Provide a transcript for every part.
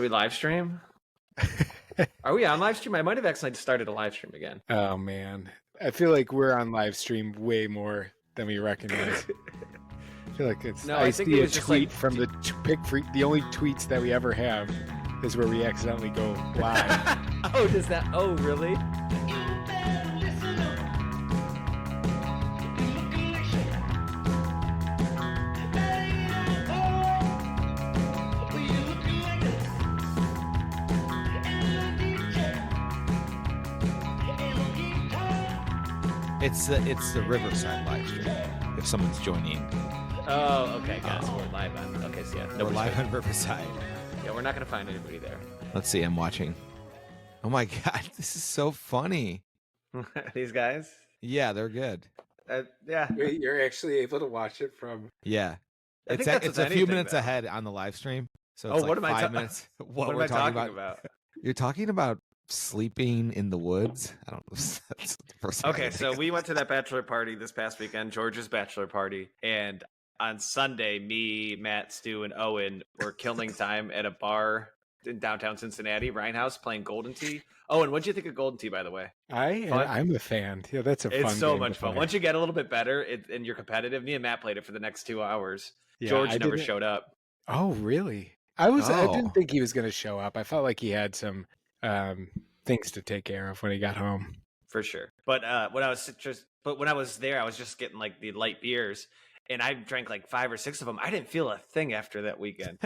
Should we live stream? Are we on live stream? I might have accidentally started a live stream again. Oh man, I feel like we're on live stream way more than we recognize. I feel like it's. No, I think see it a was just tweet like- from the pick free. The only tweets that we ever have is where we accidentally go live. Oh, does that? Oh, really? It's the Riverside live stream. If someone's joining, Oh, okay. Got it. So we're live on. Okay, so yeah, we're live on Riverside. Yeah, we're not gonna find anybody there. Let's see. I'm watching. Oh my god, this is so funny. These guys. Yeah, they're good. Yeah. Wait, you're actually able to watch it from. Yeah, I think it's that's it's with a few anything, minutes though. ahead on the live stream. So Oh, it's what like am I 5 ta- minutes. What What am we're I talking talking about. about? You're talking about sleeping in the woods. I don't know. That's the first thing I Okay, can so think of. we went to that bachelor party this past weekend, George's bachelor party, and on Sunday, me, Matt, Stu, and Owen were killing time at a bar in downtown Cincinnati, Rhine House, playing Golden Tee. Owen, what'd you think of Golden Tee, by the way? Fun? I'm a fan. Yeah, that's a fun. It's so game much to fun. play. Once you get a little bit better and you're competitive, me and Matt played it for the next 2 hours. Yeah, George I never didn't- showed up. Oh, really? I Oh. didn't think he was going to show up. I felt like he had some things to take care of when he got home. For sure. But when I was there, I was just getting like the light beers, and I drank like 5 or 6 of them. I didn't feel a thing after that weekend.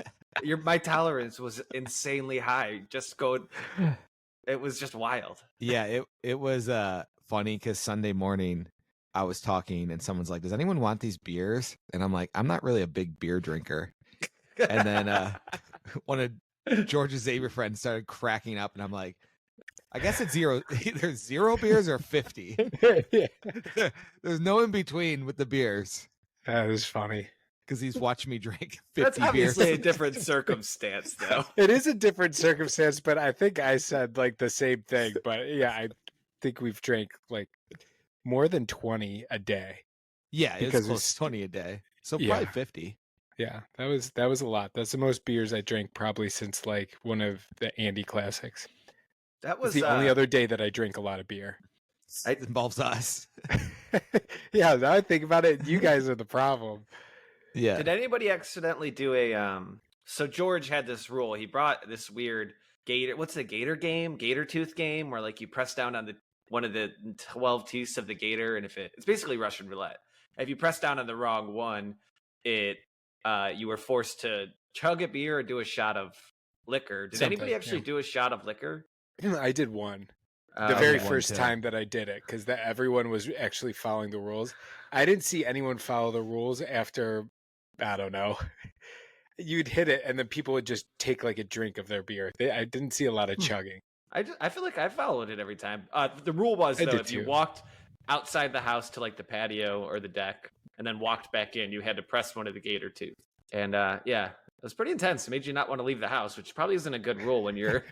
My tolerance was insanely high. It was just wild. Yeah, it was funny because Sunday morning I was talking and someone's like, "Does anyone want these beers?" And I'm like, "I'm not really a big beer drinker." And then one of George's Xavier friends started cracking up, and I'm like, "I guess it's zero. Either 0 beers or 50. Yeah, There's no in between with the beers." that was funny. Because he's watching me drink 50 That's beers. obviously a different circumstance, though. It is a different circumstance, but I think I said like the same thing. But yeah, I think we've drank like more than 20 a day. Yeah, it's because close it's- to 20 a day. So Yeah. probably 50. Yeah, that was a lot. That's the most beers I drank probably since like one of the Andy Classics. That It's was the only other day that I drink a lot of beer. It involves us. Yeah, now I think about it, you guys are the problem. Yeah. Did anybody accidentally do a so George had this rule. He brought this weird gator, what's the gator game? Gator tooth game where like you press down on one of the 12 teeth of the gator, and it's basically Russian roulette. If you press down on the wrong one, you were forced to chug a beer or do a shot of liquor. Did Something, anybody actually yeah. do a shot of liquor? I did one. Uh, The very one first too. time that I did it, because everyone was actually following the rules. I didn't see anyone follow the rules after, I don't know. You'd hit it, and then people would just take like a drink of their beer. I didn't see a lot of chugging. I feel like I followed it every time. The rule was I though, did if you too. walked outside the house to like the patio or the deck, and then walked back in, you had to press one of the gator tooth. And yeah, it was pretty intense. It made you not want to leave the house, which probably isn't a good rule when you're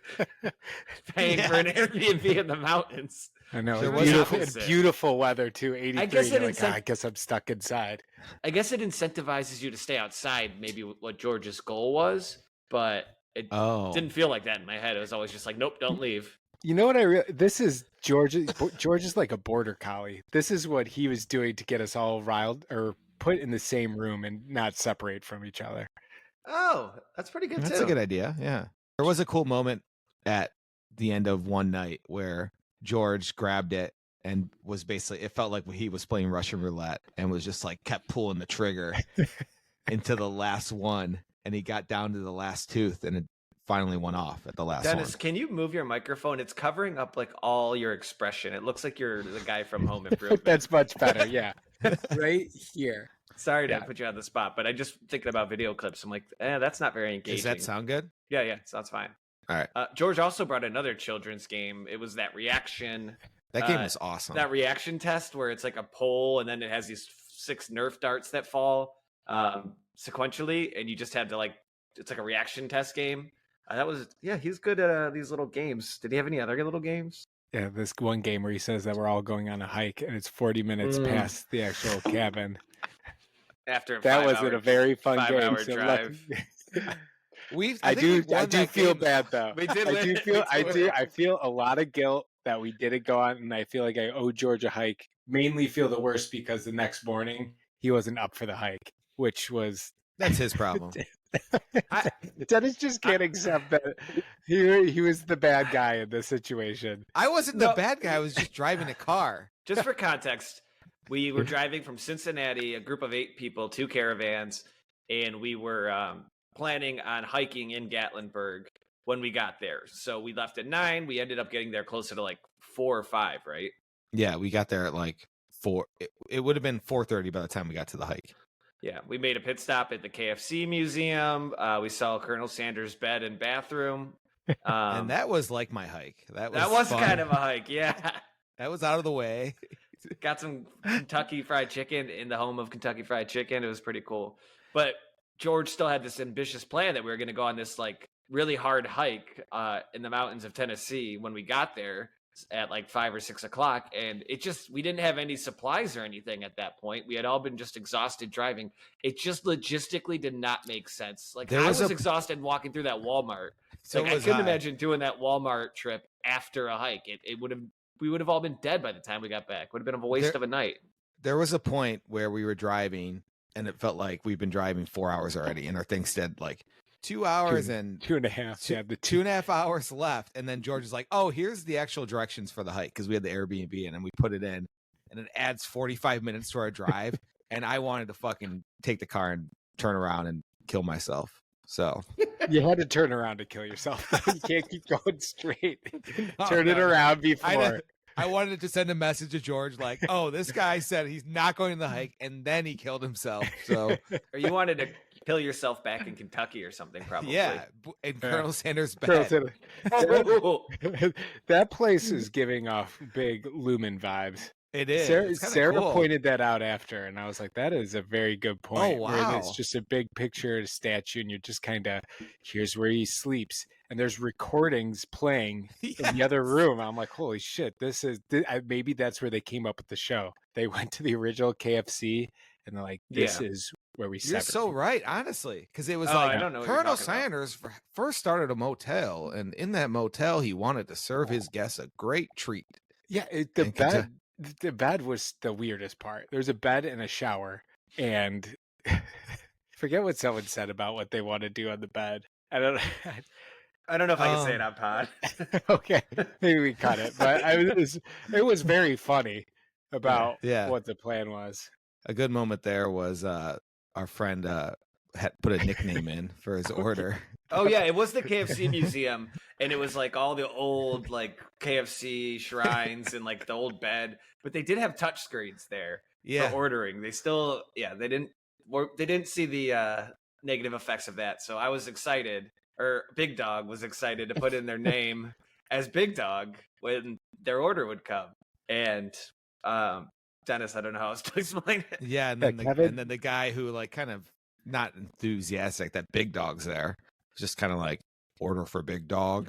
paying for an Airbnb in the mountains. I know. There It's was beautiful, opposite. beautiful weather too. 83. I guess You're it like, incent- I guess I'm stuck inside. I guess it incentivizes you to stay outside. Maybe what George's goal was, but it Oh. didn't feel like that in my head. It was always just like, nope, don't leave. You know what this is George. George is like a border collie. This is what he was doing to get us all riled or put in the same room and not separate from each other. Oh, that's pretty good That's too. a good idea. Yeah. There was a cool moment at the end of one night where George grabbed it and was basically, it felt like he was playing Russian roulette and was just like kept pulling the trigger into the last one. And he got down to the last tooth and it finally went off at the last Dennis, one. can you move your microphone? It's covering up like all your expression. It looks like you're the guy from Home Improvement. That's much better. Yeah. Right here. Sorry to yeah. put you on the spot, but I just thinking about video clips. I'm like, that's not very engaging. Does that sound good? Yeah, sounds fine. All right. George also brought another children's game. It was that reaction, That game was awesome. that reaction test where it's like a pole and then it has these 6 Nerf darts that fall sequentially, and you just had to it's like a reaction test game. He's good at these little games. Did he have any other little games? Yeah. This one game where he says that we're all going on a hike and it's 40 minutes past the actual cabin. After That wasn't a very fun game. 5-hour So drive. I do feel bad though. We did. I feel a lot of guilt that we didn't go on, and I feel like I owe George a hike. Mainly feel the worst because the next morning he wasn't up for the hike, which was That's his problem. Dennis just can't accept that he was the bad guy in this situation. I wasn't the bad guy. I was just driving a car. Just for context, we were driving from Cincinnati, a group of 8 people, 2 caravans, and we were planning on hiking in Gatlinburg when we got there. So we left at 9. We ended up getting there closer to like 4 or 5, right? Yeah, we got there at like 4. It would have been 4:30 by the time we got to the hike. Yeah, we made a pit stop at the KFC Museum. We saw Colonel Sanders' bed and bathroom. And that was like my hike. That was fun. kind of a hike, yeah. That was out of the way. Got some Kentucky Fried Chicken in the home of Kentucky Fried Chicken. It was pretty cool. But George still had this ambitious plan that we were going to go on this like really hard hike in the mountains of Tennessee when we got there at like 5 or 6 o'clock. And we didn't have any supplies or anything at that point. We had all been just exhausted driving. It just logistically did not make sense. Like I was exhausted walking through that Walmart. So like I couldn't imagine doing that Walmart trip after a hike. We would have all been dead by the time we got back. Would have been a waste of a night. There was a point where we were driving and it felt like we've been driving 4 hours already. And our thing said like 2 hours and 2.5. Yeah, the 2.5 hours left. And then George is like, oh, here's the actual directions for the hike. Cause we had the Airbnb in and we put it in and it adds 45 minutes to our drive. And I wanted to fucking take the car and turn around and kill myself. So you had to turn around to kill yourself. You can't keep going straight. Turn it around before. I wanted to send a message to George like, oh, this guy said he's not going to the hike, and then he killed himself. So, or you wanted to kill yourself back in Kentucky or something, probably. Yeah, in Colonel Sanders' bed. That place is giving off big Lumen vibes. It is. Sarah cool. pointed that out after, and I was like, that is a very good point. Oh, wow. Where it's just a big picture of a statue, and you're just kind of, here's where he sleeps. And there's recordings playing in the other room. I'm like, holy shit, maybe that's where they came up with the show. They went to the original KFC, and they're like, this is where we You're so right, honestly. Because it was I don't know Colonel Sanders first started a motel, and in that motel, he wanted to serve his guests a great treat. Yeah, the bed was the weirdest part. There's a bed and a shower, and forget what someone said about what they want to do on the bed. I don't know if I can say it on pod. Okay, maybe we cut it, but it was very funny about what the plan was. A good moment there was our friend had put a nickname in for his order. Oh yeah, it was the KFC Museum, and it was like all the old like KFC shrines and like the old bed, but they did have touch screens there for ordering. They still, they didn't see the negative effects of that. So I was excited, or Big Dog was excited to put in their name as Big Dog when their order would come. And Dennis, I don't know how else to explain it. Yeah, and then the guy who like kind of not enthusiastic that Big Dog's there. Just kind of like order for Big Dog.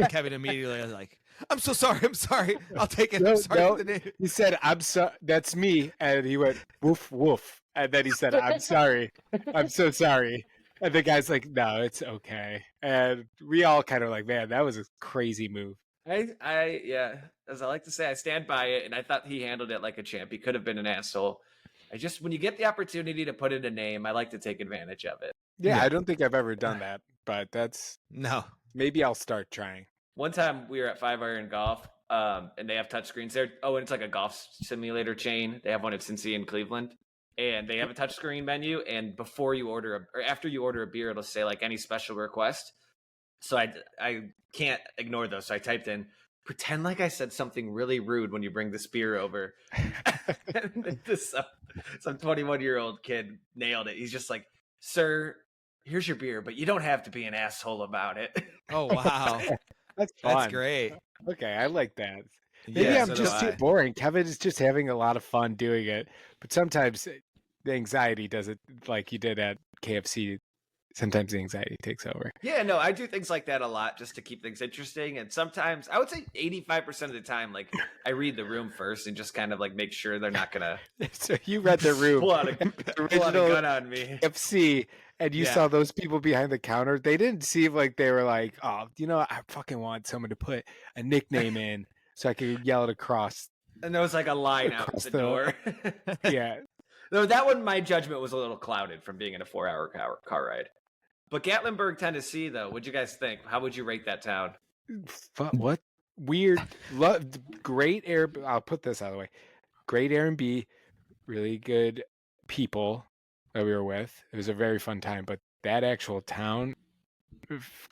Kevin immediately was like, I'm so sorry. I'll take it. I'm sorry. He said, I'm sorry. That's me. And he went, woof, woof. And then he said, I'm sorry. I'm so sorry. And the guy's like, no, it's okay. And we all kind of like, man, that was a crazy move. As I like to say, I stand by it. And I thought he handled it like a champ. He could have been an asshole. When you get the opportunity to put in a name, I like to take advantage of it. Yeah, I don't think I've ever done that, but maybe I'll start trying. One time we were at 5 Iron Golf, and they have touchscreens there. Oh, and it's like a golf simulator chain. They have one at Cincy in Cleveland, and they have a touchscreen menu. And before you order or after you order a beer, it'll say like any special request. So I can't ignore those. So I typed in, pretend like I said something really rude when you bring this beer over. Some 21-year-old kid nailed it. He's just like, sir, here's your beer, but you don't have to be an asshole about it. Oh, wow. That's fun. That's great. Okay, I like that. Maybe I'm just too boring. Kevin is just having a lot of fun doing it. But sometimes the anxiety does it like you did at KFC. Sometimes the anxiety takes over. Yeah, no, I do things like that a lot just to keep things interesting. And sometimes, I would say 85% of the time, like I read the room first and just kind of like make sure they're not going to. So you read the room. pull out a gun on me. KFC, and you Yeah. saw those people behind the counter, they didn't seem like they were like, oh, I fucking want someone to put a nickname in so I could yell it across. And there was like a line out Across the the- door. Yeah. Though that one, my judgment was a little clouded from being in a 4-hour car ride. But Gatlinburg, Tennessee, though, what'd you guys think? How would you rate that town? What weird, great air. I'll put this out of the way. Great Airbnb, really good people that we were with. It was a very fun time. But that actual town,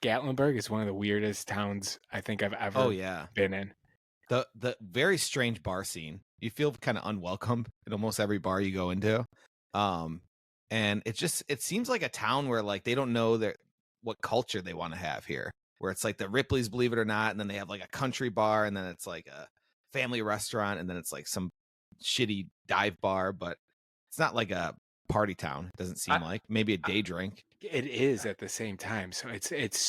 Gatlinburg, is one of the weirdest towns I think I've ever been in. The very strange bar scene. You feel kind of unwelcome in almost every bar you go into. And it seems like a town where like they don't know what culture they want to have here. Where it's like the Ripley's, believe it or not, and then they have like a country bar, and then it's like a family restaurant, and then it's like some shitty dive bar, but it's not like a party town. It doesn't seem like. Maybe a day drink. It is at the same time. So it's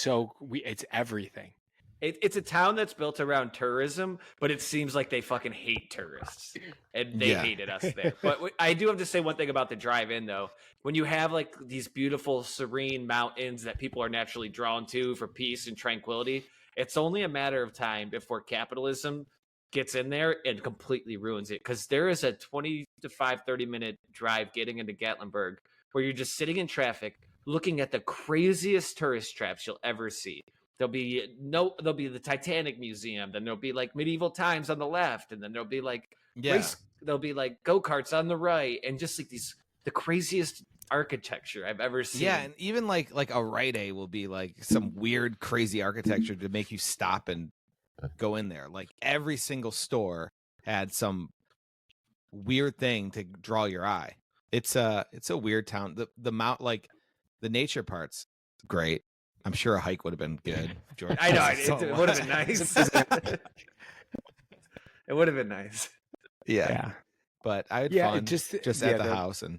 everything. It's a town that's built around tourism, but it seems like they fucking hate tourists, and they hated us there. But I do have to say one thing about the drive-in, though. When you have like these beautiful, serene mountains that people are naturally drawn to for peace and tranquility, it's only a matter of time before capitalism gets in there and completely ruins it. Because there is a 30-minute drive getting into Gatlinburg where you're just sitting in traffic, looking at the craziest tourist traps you'll ever see. There'll be the Titanic Museum, then there'll be like medieval times on the left, and then there'll be like there'll be like go-karts on the right, and just like the craziest architecture I've ever seen. Yeah, and even like a Rite Aid will be like some weird, crazy architecture to make you stop and go in there. Like every single store had some weird thing to draw your eye. It's a weird town. The nature part's great. I'm sure a hike would have been good. George, I know it would have been nice. It would have been nice. Yeah. But I had fun just at the house, and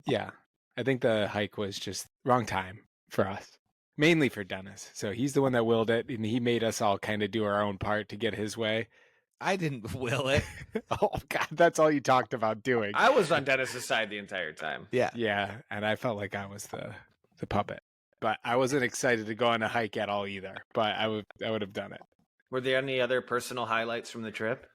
I think the hike was just wrong time for us, mainly for Dennis. So he's the one that willed it, and he made us all kind of do our own part to get his way. I didn't will it. Oh God, that's all you talked about doing. I was on Dennis's side the entire time. Yeah, and I felt like I was the puppet. But I wasn't excited to go on a hike at all either. But I would have done it. Were there any other personal highlights from the trip?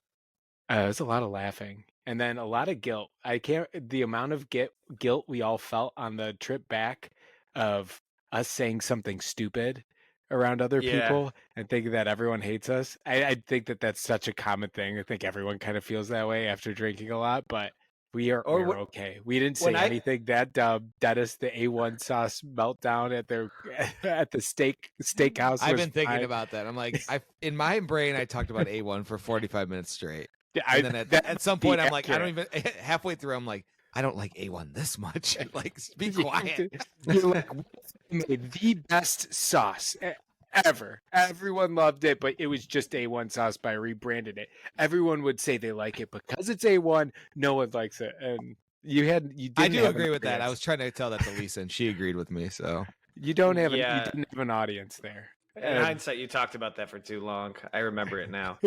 It was a lot of laughing, and then a lot of guilt. The amount of guilt we all felt on the trip back of us saying something stupid around other people and thinking that everyone hates us. I think that's such a common thing. I think everyone kind of feels that way after drinking a lot, but we're okay. We didn't say anything that dumb. Dennis, the A1 sauce meltdown at the steakhouse. I've been thinking about that. I'm like, in my brain, I talked about A1 for 45 minutes straight. And then at some point, I'm like, I don't even. Halfway through, I'm like, I don't like A1 this much. Like, be quiet. You're like, we made the best sauce ever. Everyone loved it, but it was just A1 sauce. By rebranded it, everyone would say they like it because it's A1. No one likes it, and you didn't. I do agree with that. I was trying to tell that to Lisa, and she agreed with me. So you don't have you didn't have an audience there. In hindsight, you talked about that for too long. I remember it now.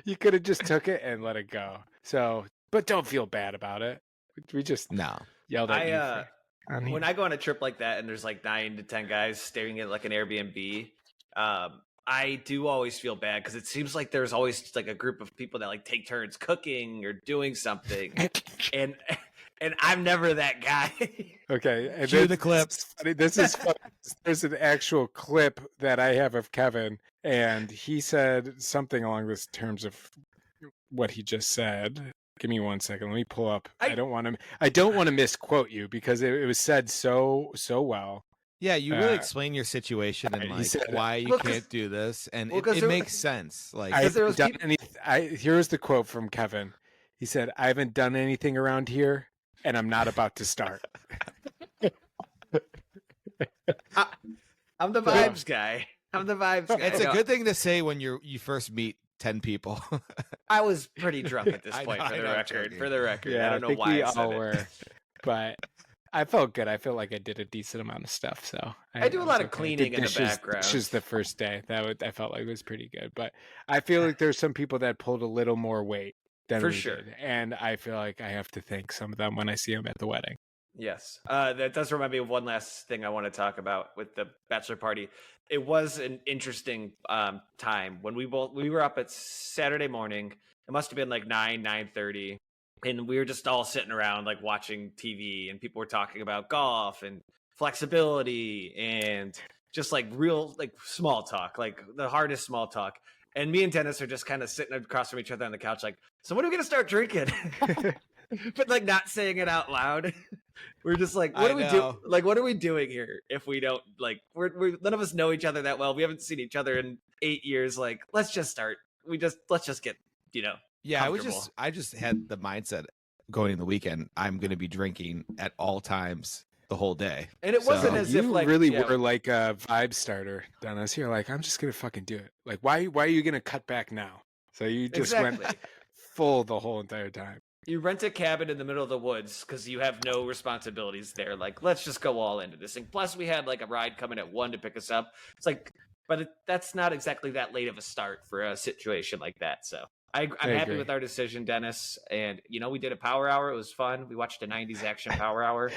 You could have just took it and let it go. So, but don't feel bad about it. We just yelled at you. When I go on a trip like that and there's like 9 to 10 guys staring at like an Airbnb, I do always feel bad because it seems like there's always like a group of people that like take turns cooking or doing something, and I'm never that guy. Okay, and cue the clips. This is funny. There's an actual clip that I have of Kevin, and he said something along the terms of what he just said. Give me 1 second. Let me pull up. I don't want to misquote you because it was said so well. Yeah, you really explain your situation and like why you can't do this, and it makes sense. Like, here's the quote from Kevin. He said, "I haven't done anything around here, and I'm not about to start." I'm the vibes guy. It's a good thing to say when you first meet 10 people. I was pretty drunk at this point, for the record. Yeah, I don't know why we I said all were, but I felt good. I felt like I did a decent amount of stuff. So I do a lot of cleaning in the background. This is the first day. I felt like it was pretty good, but I feel like there's some people that pulled a little more weight than we did, and I feel like I have to thank some of them when I see them at the wedding. Yes. That does remind me of one last thing I want to talk about with the bachelor party. It was an interesting time when we were up at Saturday morning. It must have been like 9:30, and we were just all sitting around like watching TV, and people were talking about golf and flexibility and just like real like small talk, like the hardest small talk. And me and Dennis are just kind of sitting across from each other on the couch, like, so when are we gonna start drinking? But like not saying it out loud. We're just like, what do we do? Like, what are we doing here if we don't like? We're none of us know each other that well. We haven't seen each other in 8 years. Like, let's just start. Let's just get Yeah, I just had the mindset going in the weekend. I'm going to be drinking at all times the whole day, and it wasn't as if like really were like a vibe starter, Dennis. You're like, I'm just gonna fucking do it. Like, why are you gonna cut back now? So you just went full the whole entire time. You rent a cabin in the middle of the woods because you have no responsibilities there. Like, let's just go all into this thing. Plus, we had like a ride coming at 1 to pick us up. It's like, but that's not exactly that late of a start for a situation like that. So I'm happy with our decision, Dennis. And we did a power hour. It was fun. We watched a 90s action power hour,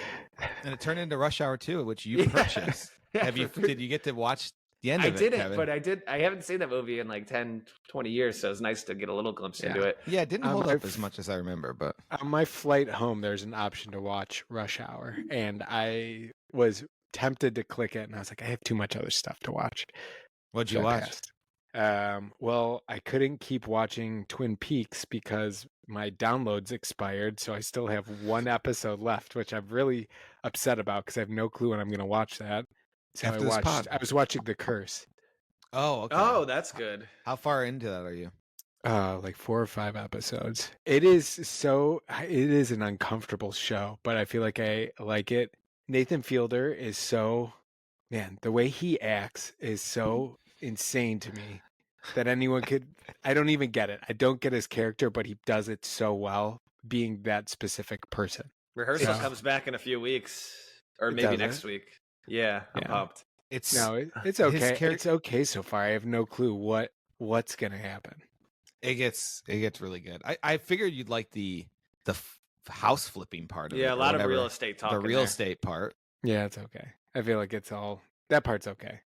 and it turned into Rush Hour 2, which you purchased. Yeah, did you get to watch the end of it? I didn't, Kevin? but I haven't seen that movie in like 10, 20 years, so it's nice to get a little glimpse into it. Yeah, it didn't hold up as much as I remember, but on my flight home, there's an option to watch Rush Hour, and I was tempted to click it, and I was like, I have too much other stuff to watch. What'd you watch? Well, I couldn't keep watching Twin Peaks because my downloads expired, so I still have one episode left, which I'm really upset about because I have no clue when I'm going to watch that. So I was watching The Curse. Oh, okay. Oh, that's good. How far into that are you? Like 4 or 5 episodes. It is an uncomfortable show, but I feel like I like it. Nathan Fielder is the way he acts is so insane to me that anyone I don't even get it. I don't get his character, but he does it so well being that specific person. Rehearsal comes back in a few weeks or maybe next week. Yeah, I'm pumped. It's okay. It's okay so far. I have no clue what's gonna happen. It gets really good. I figured you'd like the house flipping part of it. Yeah, a lot of real estate talk. The real estate part. Yeah, it's okay. I feel like that part's okay.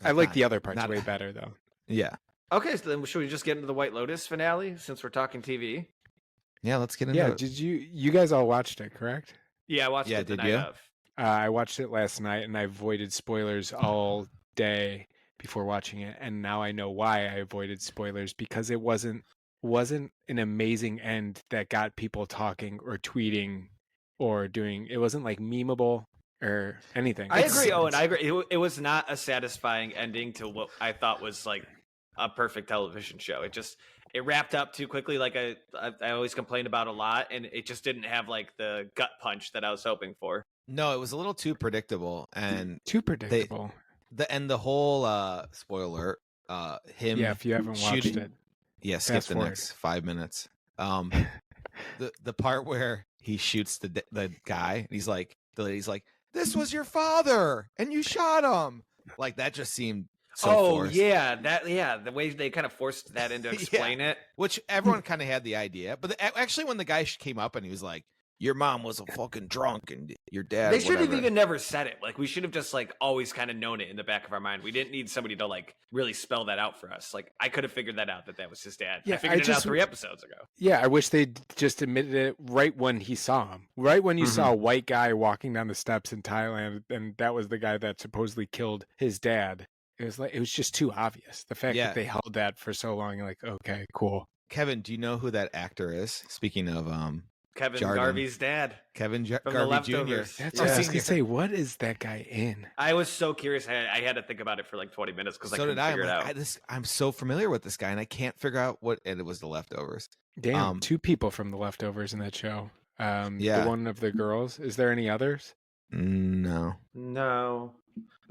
I like the other parts way better though. Yeah. Okay, so then should we just get into the White Lotus finale since we're talking TV? Yeah, let's get into it. Did you guys all watched it, correct? Yeah, I watched it the night of. I watched it last night, and I avoided spoilers all day before watching it. And now I know why I avoided spoilers, because it wasn't an amazing end that got people talking or tweeting or doing. It wasn't like memeable or anything. I agree, Owen. I agree. It was not a satisfying ending to what I thought was like a perfect television show. It wrapped up too quickly, like I always complain about a lot, and it just didn't have like the gut punch that I was hoping for. No, it was a little too predictable, and the whole spoiler, him. Yeah, if you haven't watched it, skip the next 5 minutes. The part where he shoots the guy, and he's like, the lady's like, "This was your father, and you shot him." Like that just seemed so forced. The way they kind of forced that in to explain it, which everyone kind of had the idea, but actually, when the guy came up and he was like, "Your mom was a fucking drunk, and your dad." They should have even never said it. Like we should have just like always kind of known it in the back of our mind. We didn't need somebody to like really spell that out for us. Like I could have figured that out that was his dad. Yeah, I figured it out 3 episodes ago. Yeah, I wish they just admitted it right when he saw him. Right when you saw a white guy walking down the steps in Thailand, and that was the guy that supposedly killed his dad. It was just too obvious. The fact that they held that for so long, you're like, okay, cool. Kevin, do you know who that actor is? Speaking of Kevin Garvey's dad. Kevin from Garvey The Jr. Leftovers. That's what I was going to say. What is that guy in? I was so curious. I had to think about it for like 20 minutes because I couldn't figure it out. I'm so familiar with this guy, and I can't figure out what. And it was The Leftovers. Damn, 2 people from The Leftovers in that show. The one of the girls. Is there any others? No.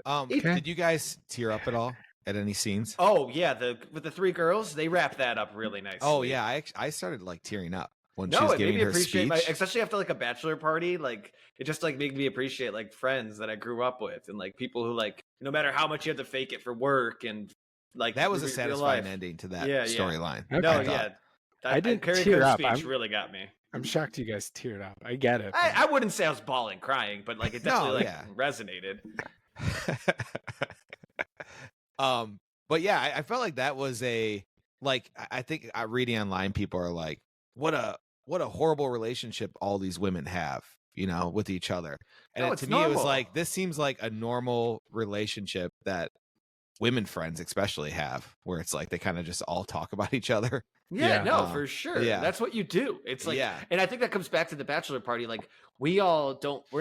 Okay. Did you guys tear up at all at any scenes? Oh yeah, with the 3 girls, they wrapped that up really nicely. Oh yeah, I started like tearing up when she was giving her speech. Especially after like a bachelor party, like it just like made me appreciate like friends that I grew up with and like people who like no matter how much you have to fake it for work and like that was a satisfying ending to that storyline. Okay. I didn't Carrie tear Coon's up. speech really got me. I'm shocked you guys teared up. I get it. I wouldn't say I was bawling crying, but like it definitely resonated. But yeah, I felt like that was I think reading online, people are like, what a horrible relationship all these women have, with each other. And to me, it was like, this seems like a normal relationship that women friends especially have, where it's like they kind of just all talk about each other. For sure. Yeah. That's what you do. It's like, and I think that comes back to the bachelor party. Like we're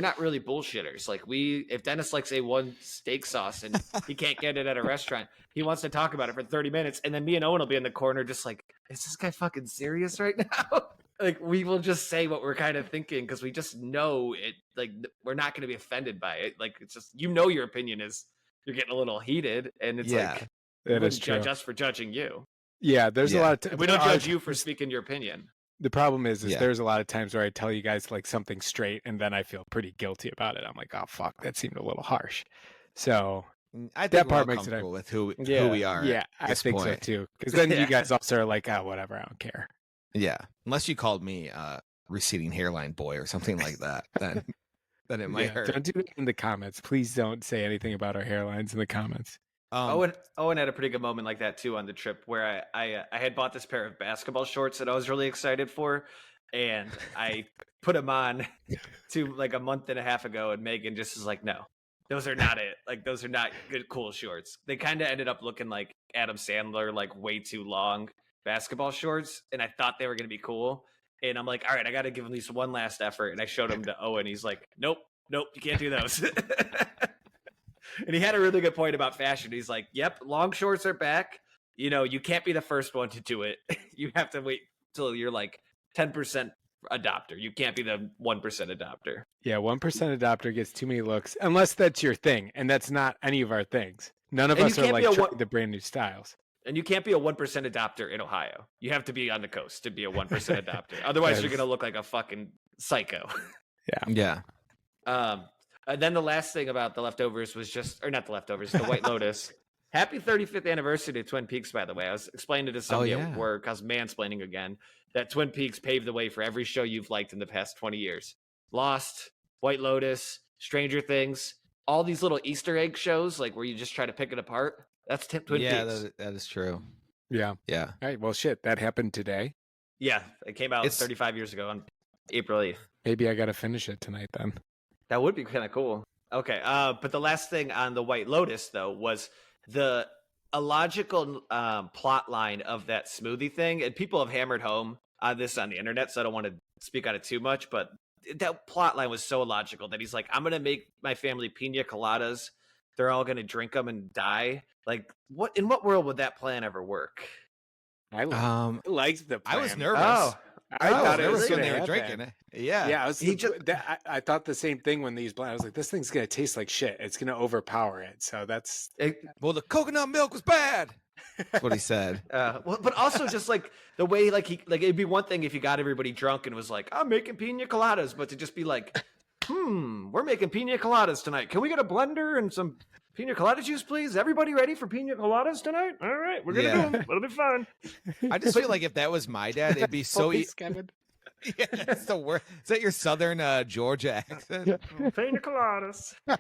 not really bullshitters. Like if Dennis likes A1 steak sauce and he can't get it at a restaurant, he wants to talk about it for 30 minutes. And then me and Owen will be in the corner just like, is this guy fucking serious right now? Like we will just say what we're kind of thinking because we just know it. Like we're not going to be offended by it. Like it's just, your opinion is you're getting a little heated, and it's like you wouldn't judge us for judging you. Yeah, there's a lot of we don't judge you for speaking your opinion. The problem is there's a lot of times where I tell you guys like something straight, and then I feel pretty guilty about it. I'm like, oh fuck, that seemed a little harsh. So I think that part makes it with who we are. Yeah, I think so too. Because then you guys also are like, oh, whatever, I don't care. Yeah, unless you called me receding hairline boy or something like that, then it might hurt. Don't do it in the comments. Please don't say anything about our hairlines in the comments. Owen had a pretty good moment like that too on the trip, where I had bought this pair of basketball shorts that I was really excited for, and I put them on to like a month and a half ago, and Megan just was like, no, those are not it. Like those are not good, cool shorts. They kind of ended up looking like Adam Sandler, like way too long basketball shorts, and I thought they were going to be cool. And I'm like, all right, I got to give them at least one last effort. And I showed them to Owen. He's like, nope, you can't do those. And he had a really good point about fashion. He's like, yep, long shorts are back. You can't be the first one to do it. You have to wait till you're like 10% adopter. You can't be the 1% adopter. Yeah, 1% adopter gets too many looks, unless that's your thing. And that's not any of our things. None of us are like trying the brand new styles. And you can't be a 1% adopter in Ohio. You have to be on the coast to be a 1% adopter. Otherwise, you're going to look like a fucking psycho. Yeah. And then the last thing about the leftovers was not the leftovers, the White Lotus. Happy 35th anniversary to Twin Peaks, by the way. I was explaining to somebody at work, I was mansplaining again, that Twin Peaks paved the way for every show you've liked in the past 20 years. Lost, White Lotus, Stranger Things, all these little Easter egg shows, like where you just try to pick it apart. That's Twin Peaks. Yeah, that is true. Yeah. Yeah. All right. Well, shit, that happened today. Yeah, it came out 35 years ago on April 8th. Maybe I got to finish it tonight then. That would be kind of cool. Okay, but the last thing on the White Lotus, though, was the illogical plot line of that smoothie thing. And people have hammered home on this on the internet, so I don't want to speak on it too much. But that plot line was so illogical that he's like, I'm going to make my family pina coladas. They're all going to drink them and die. Like, in what world would that plan ever work? I liked the plan. I was nervous. I thought it was when they were drinking it. Yeah. I thought the same thing when these I was like, this thing's gonna taste like shit. It's gonna overpower it. So well, the coconut milk was bad. That's what he said. But also just like the way it'd be one thing if you got everybody drunk and was like, I'm making pina coladas, but to just be like, we're making pina coladas tonight. Can we get a blender and some pina colada juice, please? Everybody ready for pina coladas tonight? All right, we're gonna do them. It'll be fun. I just feel like if that was my dad, it'd be so easy. Yeah, it's the worst. Is that your southern Georgia accent? Pina coladas. I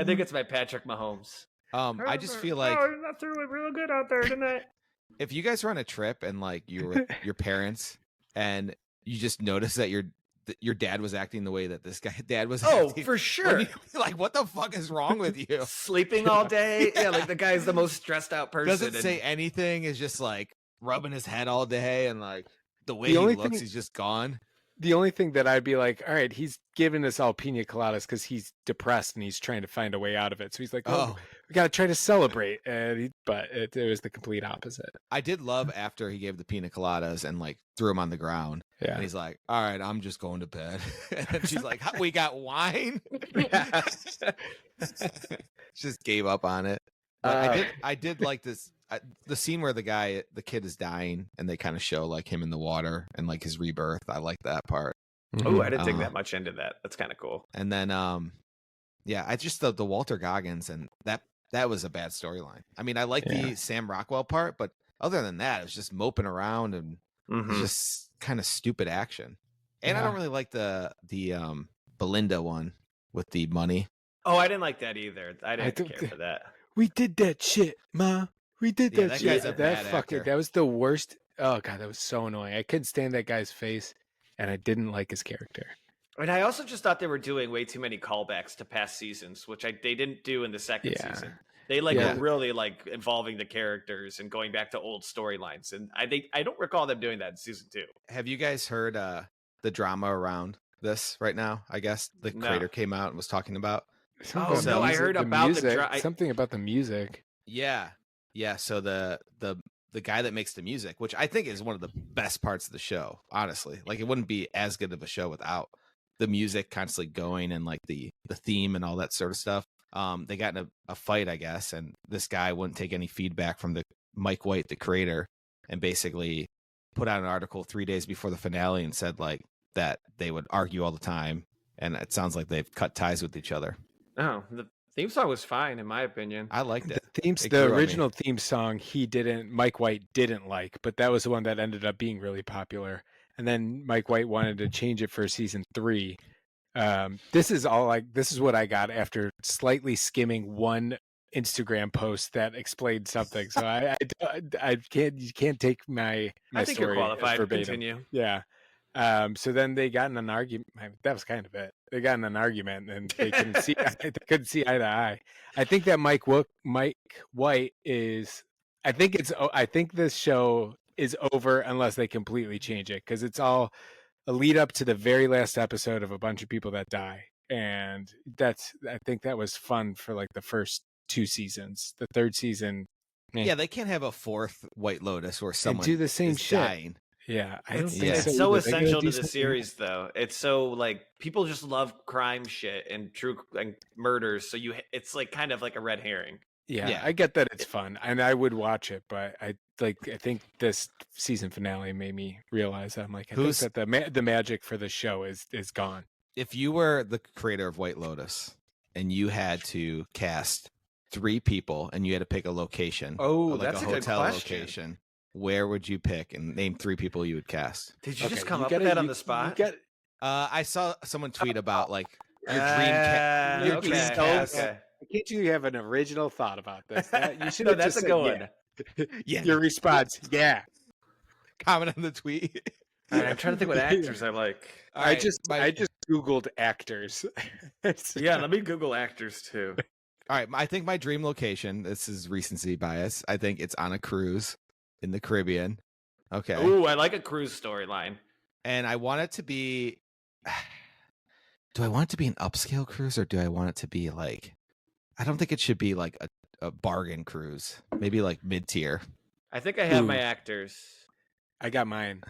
think it's my Patrick Mahomes. I just feel like I threw it real good out there tonight. If you guys were on a trip and like you were your parents and you just noticed that your dad was acting the way that this dad was acting. For sure. Like, what the fuck is wrong with you? Sleeping all day. Yeah, like the guy's the most stressed out person. Doesn't say anything, is just like rubbing his head all day, and like the way he looks, he's just gone. The only thing that I'd be like, all right, he's giving us all pina coladas because he's depressed and he's trying to find a way out of it. So he's like, we got to try to celebrate. But it was the complete opposite. I did love after he gave the pina coladas and like threw them on the ground. Yeah. And he's like, all right, I'm just going to bed. And then she's like, we got wine? Just gave up on it. I did like this. The scene where the kid is dying and they kind of show like him in the water and like his rebirth. I like that part. Oh, I didn't dig that much into that. That's kind of cool. And then, I just the Walter Goggins, and that was a bad storyline. I mean, I like the Sam Rockwell part, but other than that, it was just moping around and it's just kind of stupid action. And I don't really like the Belinda one with the money. Oh, I didn't like that either. I didn't care for that. We did that shit, Ma. We did that that shit. guy's a bad actor. That was the worst. Oh God, that was so annoying. I couldn't stand that guy's face, and I didn't like his character. And I also just thought they were doing way too many callbacks to past seasons, which they didn't do in the second season. They were really like involving the characters and going back to old storylines. And I don't recall them doing that in season 2. Have you guys heard the drama around this right now? I guess the creator came out and was talking about. I heard about something about the music. Yeah. So the guy that makes the music, which I think is one of the best parts of the show, honestly. Like it wouldn't be as good of a show without the music constantly going and like the theme and all that sort of stuff. They got in a fight, I guess, and this guy wouldn't take any feedback from the Mike White, the creator, and basically put out an article 3 days before the finale and said like that they would argue all the time, and it sounds like they've cut ties with each other. Oh, the theme song was fine in my opinion. I liked it. The original theme song Mike White didn't like, but that was the one that ended up being really popular. And then Mike White wanted to change it for season 3. This is what I got after slightly skimming one Instagram post that explained something. So I can't, you can't take my I think story you're qualified to verbatim. continue. Yeah. So then they got in an argument. That was kind of it. They got in an argument and they couldn't see. They couldn't see eye to eye. I think that Mike White is. I think this show is over unless they completely change it, because it's all a lead up to the very last episode of a bunch of people that die, and I think that was fun for like the first 2 seasons. The 3rd season, yeah, they can't have a 4th White Lotus where someone do the same is shit. dying. Yeah, I don't think it's so essential to the series, though. It's so like people just love crime shit and true murders, so it's like kind of like a red herring. Yeah, I get that it's fun, and I would watch it, but I think this season finale made me realize that I'm like, I think that the magic for the show is gone. If you were the creator of White Lotus and you had to cast 3 people and you had to pick a location, like that's a hotel location, where would you pick and name 3 people you would cast? Did you just come up with that on the spot? I saw someone tweet about like your dream cast. Okay. Can't you have an original thought about this? You should. No, that's a good one. Yeah. Your response, yeah. Comment on the tweet. I'm trying to think what actors I like. I just Googled actors. Yeah, let me Google actors too. All right, I think my dream location, this is recency bias, I think it's on a cruise in the Caribbean. Okay. Ooh, I like a cruise storyline. And I want it to be... Do I want it to be an upscale cruise or do I want it to be like... I don't think it should be like a bargain cruise. Maybe like mid-tier. I think I have my actors. I got mine.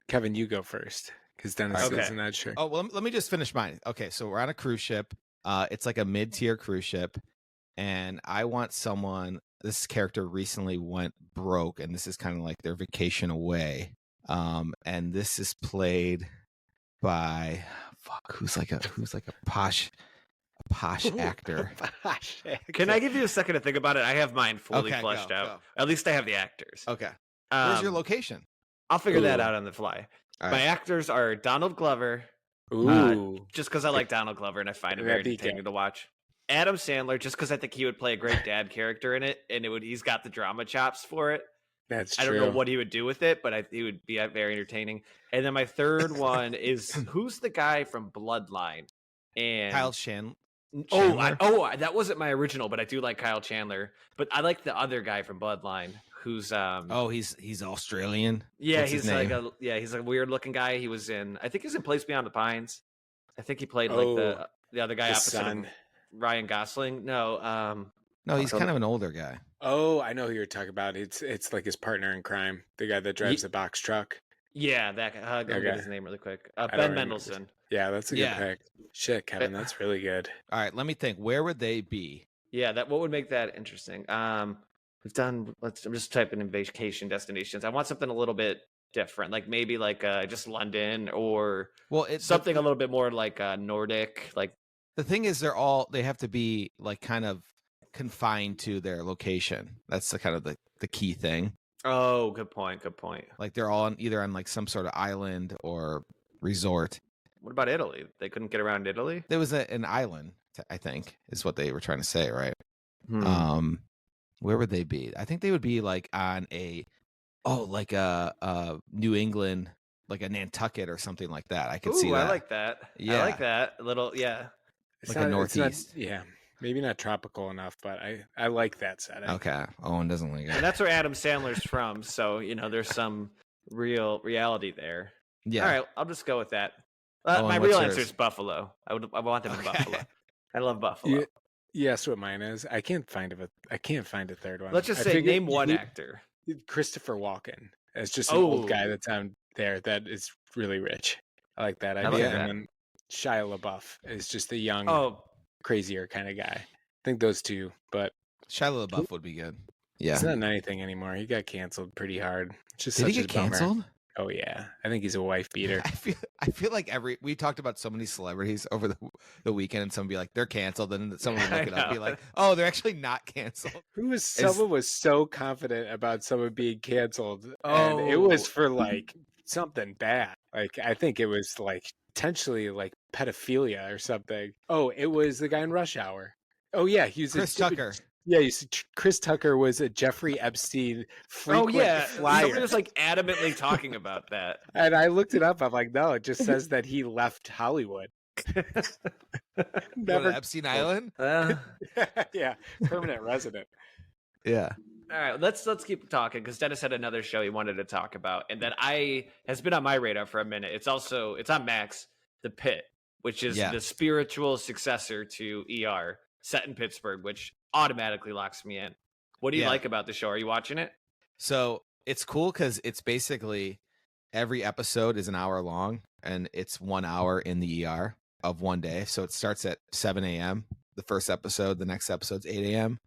Kevin, you go first, because Dennis isn't that sure. Oh, well, let me just finish mine. Okay, so we're on a cruise ship. It's like a mid-tier cruise ship. And I want someone... This character recently went broke, and this is kind of like their vacation away. And this is played by... who's like a posh actor. Can I give you a second to think about it? I have mine fully fleshed out. Go. At least I have the actors. Okay. Where's your location? I'll figure that out on the fly. All My right. actors are Donald Glover. Ooh. Just because I like Donald Glover and I find him very entertaining to watch. Adam Sandler, just because I think he would play a great dad character in it, and he's got the drama chops for it. That's true. I don't know what he would do with it, but he would be very entertaining. And then my third one is who's the guy from Bloodline? And Kyle Chandler. That wasn't my original, but I do like Kyle Chandler. But I like the other guy from Bloodline, who's he's Australian. Yeah, What's his name? He's a weird looking guy. He was in, I think he's in Place Beyond the Pines. I think he played like the other guy opposite of Ryan Gosling. No, he's kind of an older guy. Oh, I know who you're talking about. It's like his partner in crime, the guy that drives the box truck. Yeah, that I'll get his name really quick. Ben Mendelsohn. Yeah, that's a good pick. Shit, Kevin, that's really good. All right, let me think. Where would they be? Yeah, what would make that interesting? I'm just typing in vacation destinations. I want something a little bit different, like maybe like just London or something a little bit more like Nordic. Like the thing is, they have to be like kind of confined to their location. That's the kind of the key thing. Oh, good point. Good point. Like they're all either on like some sort of island or resort. What about Italy? They couldn't get around Italy? There was an island, I think, is what they were trying to say, right? Hmm. Where would they be? I think they would be like on like a New England, like a Nantucket or something like that. I could see Ooh, that. I like that. Yeah. I like that. A little, yeah. Like a northeast. Yeah, maybe not tropical enough, but I like that setting. Okay. Owen doesn't like it. And that's where Adam Sandler's from, so there's some real reality there. Yeah. All right, I'll just go with that. Owen, my what's real yours? answer is Buffalo. I want them in Buffalo. I love Buffalo. Yes, what mine is. I can't find a third one. Let's just say name one actor. Christopher Walken. It's just an old guy that's on there that is really rich. I like that idea. like that. And then Shia LaBeouf is just the young, crazier kind of guy. I think those two, but Shia LaBeouf would be good. Yeah. he's not in anything anymore. He got canceled pretty hard. It's just Did he such get a bummer. canceled? Oh yeah, I think he's a wife beater. I feel like we talked about so many celebrities over the weekend, and someone be like, they're canceled, and someone would look it up and be like, oh, they're actually not canceled. Someone was so confident about someone being canceled, and it was for like something bad. Like I think it was like potentially like pedophilia or something. Oh, it was the guy in Rush Hour. Oh yeah, he was Chris Tucker. Yeah, you see, Chris Tucker was a Jeffrey Epstein frequent flyer. Somebody was like adamantly talking about that. And I looked it up. I'm like, no, it just says that he left Hollywood. Never Epstein Island. Yeah, permanent resident. Yeah. All right, let's keep talking because Dennis had another show he wanted to talk about, and that has been on my radar for a minute. It's on Max, The Pitt, which is the spiritual successor to ER, set in Pittsburgh, which automatically locks me in. What do you like about the show? Are you watching it? So it's cool because it's basically every episode is an hour long, and it's 1 hour in the ER of one day. So it starts at 7 a.m. the first episode, the next episode's 8 a.m.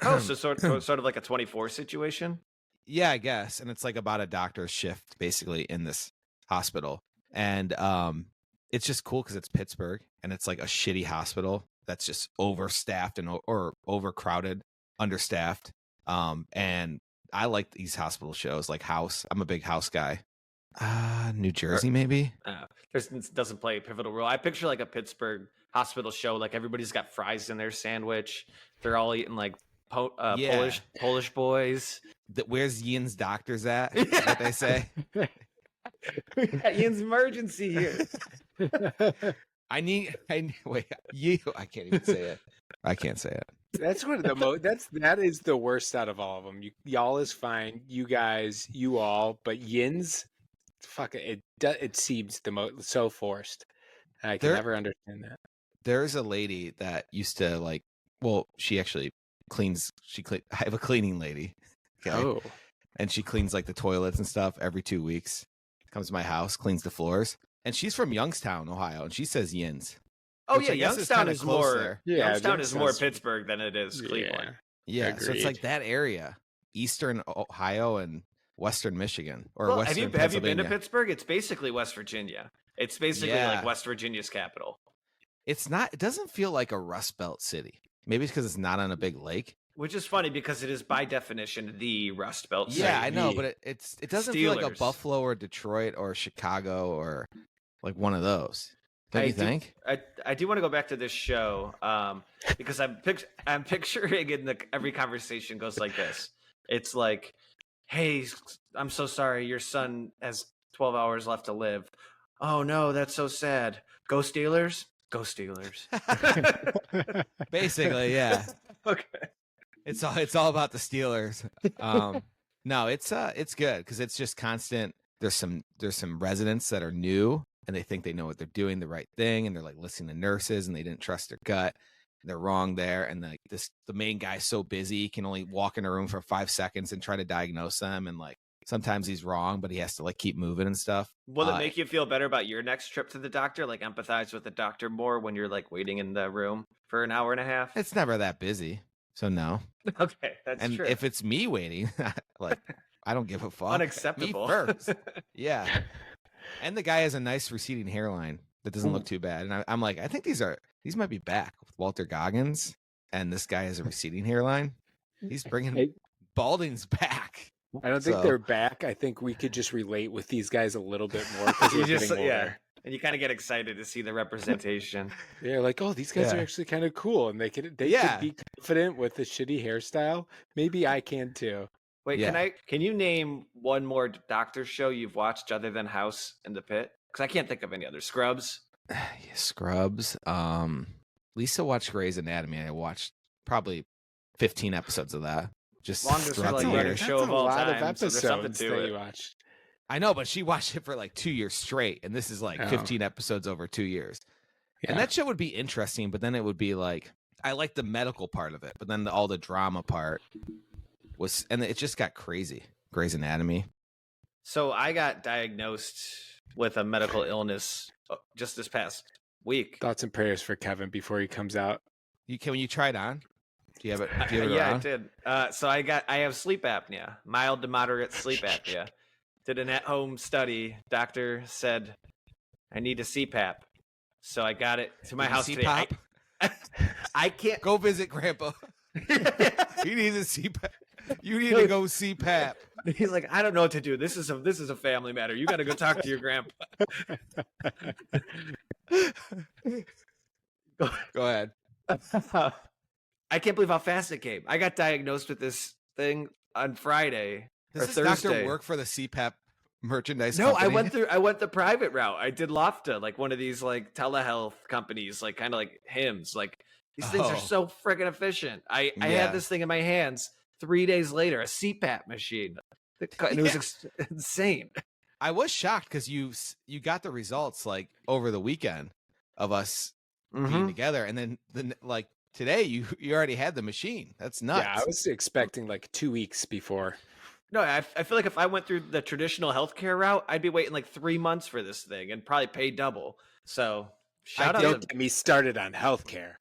Oh, so sort of like a 24 situation? Yeah, I guess. And it's like about a doctor's shift basically in this hospital. And it's just cool because it's Pittsburgh and it's like a shitty hospital that's just overstaffed or overcrowded, understaffed. And I like these hospital shows like House. I'm a big House guy. New Jersey, maybe? Doesn't play a pivotal role. I picture like a Pittsburgh hospital show, like everybody's got fries in their sandwich. They're all eating like Polish boys. Where's Ian's doctors at? That's what they say. We got Ian's emergency here. I can't even say it. I can't say it. That's one of the most. That is the worst out of all of them. Y'all is fine. You guys, you all, but Yin's, fuck it. It seems the most so forced. I can never understand that. There's a lady that used to like. Well, she actually cleans. I have a cleaning lady. Okay? Oh, and she cleans like the toilets and stuff every 2 weeks. Comes to my house, cleans the floors, and she's from Youngstown, Ohio, and she says Yins. Oh yeah, Youngstown is more. Yeah, Youngstown is more Pittsburgh than it is Cleveland. Yeah, so it's like that area, Eastern Ohio and Western Michigan, or Western have you been to Pittsburgh? It's basically West Virginia. It's basically like West Virginia's capital. It's not. It doesn't feel like a Rust Belt city. Maybe it's because it's not on a big lake. Which is funny because it is by definition the Rust Belt city. Yeah, I know, but it doesn't feel like a Buffalo or Detroit or Chicago or like one of those. Don't you think? I do want to go back to this show because I'm picturing every conversation goes like this. It's like, hey, I'm so sorry, your son has 12 hours left to live. Oh no, that's so sad. Go Steelers. Go Steelers. Basically, yeah. Okay. It's all about the Steelers. No, it's good because it's just constant. There's some residents that are new and they think they know what they're doing, the right thing, and they're like listening to nurses and they didn't trust their gut. They're wrong there, and the main guy's so busy he can only walk in a room for 5 seconds and try to diagnose them, and like sometimes he's wrong, but he has to like keep moving and stuff. Will it make you feel better about your next trip to the doctor? Like empathize with the doctor more when you're like waiting in the room for an hour and a half? It's never that busy, so no. Okay, that's and true. If it's me waiting, like I don't give a fuck. Unacceptable. Me first. Yeah. And the guy has a nice receding hairline that doesn't look too bad. And I'm like, I think these might be back with Walter Goggins, and this guy has a receding hairline. He's bringing balding's back. I don't think they're back. I think we could just relate with these guys a little bit more because we're getting older. And you kind of get excited to see the representation. They're like, oh, these guys are actually kind of cool, and they could be confident with the shitty hairstyle. Maybe I can too. Wait, can you name one more doctor show you've watched other than House and the Pit? Because I can't think of any other. Scrubs. Scrubs. Lisa watched Grey's Anatomy. I watched probably 15 episodes of that. Just longest running show of all time. Of episodes so there's something to it. You watched. I know, but she watched it for like 2 years straight, and this is like 15 episodes over 2 years. Yeah. And that show would be interesting, but then it would be like, I like the medical part of it, but then all the drama part was, and it just got crazy. Grey's Anatomy. So I got diagnosed with a medical illness just this past week. Thoughts and prayers for Kevin before he comes out. When you try it on? Do you have it? Yeah, I did. So I have sleep apnea, mild to moderate sleep apnea. Did an at-home study. Doctor said I need a CPAP, so I got it to my house today. I can't go visit Grandpa. He needs a CPAP. You need to go CPAP. He's like, I don't know what to do. This is a family matter. You got to go talk to your grandpa. Go ahead. I can't believe how fast it came. I got diagnosed with this thing on Friday. Does this doctor work for the CPAP merchandise company? I went the private route. I did Lofta, like one of these like telehealth companies, like kind of like Hims. Like these things are so freaking efficient. I had this thing in my hands 3 days later, a CPAP machine. And it was insane. I was shocked because you got the results like over the weekend of us being together, and then like today you already had the machine. That's nuts. Yeah, I was expecting like 2 weeks before. No, I feel like if I went through the traditional healthcare route, I'd be waiting like 3 months for this thing and probably pay double. So don't get me started on healthcare.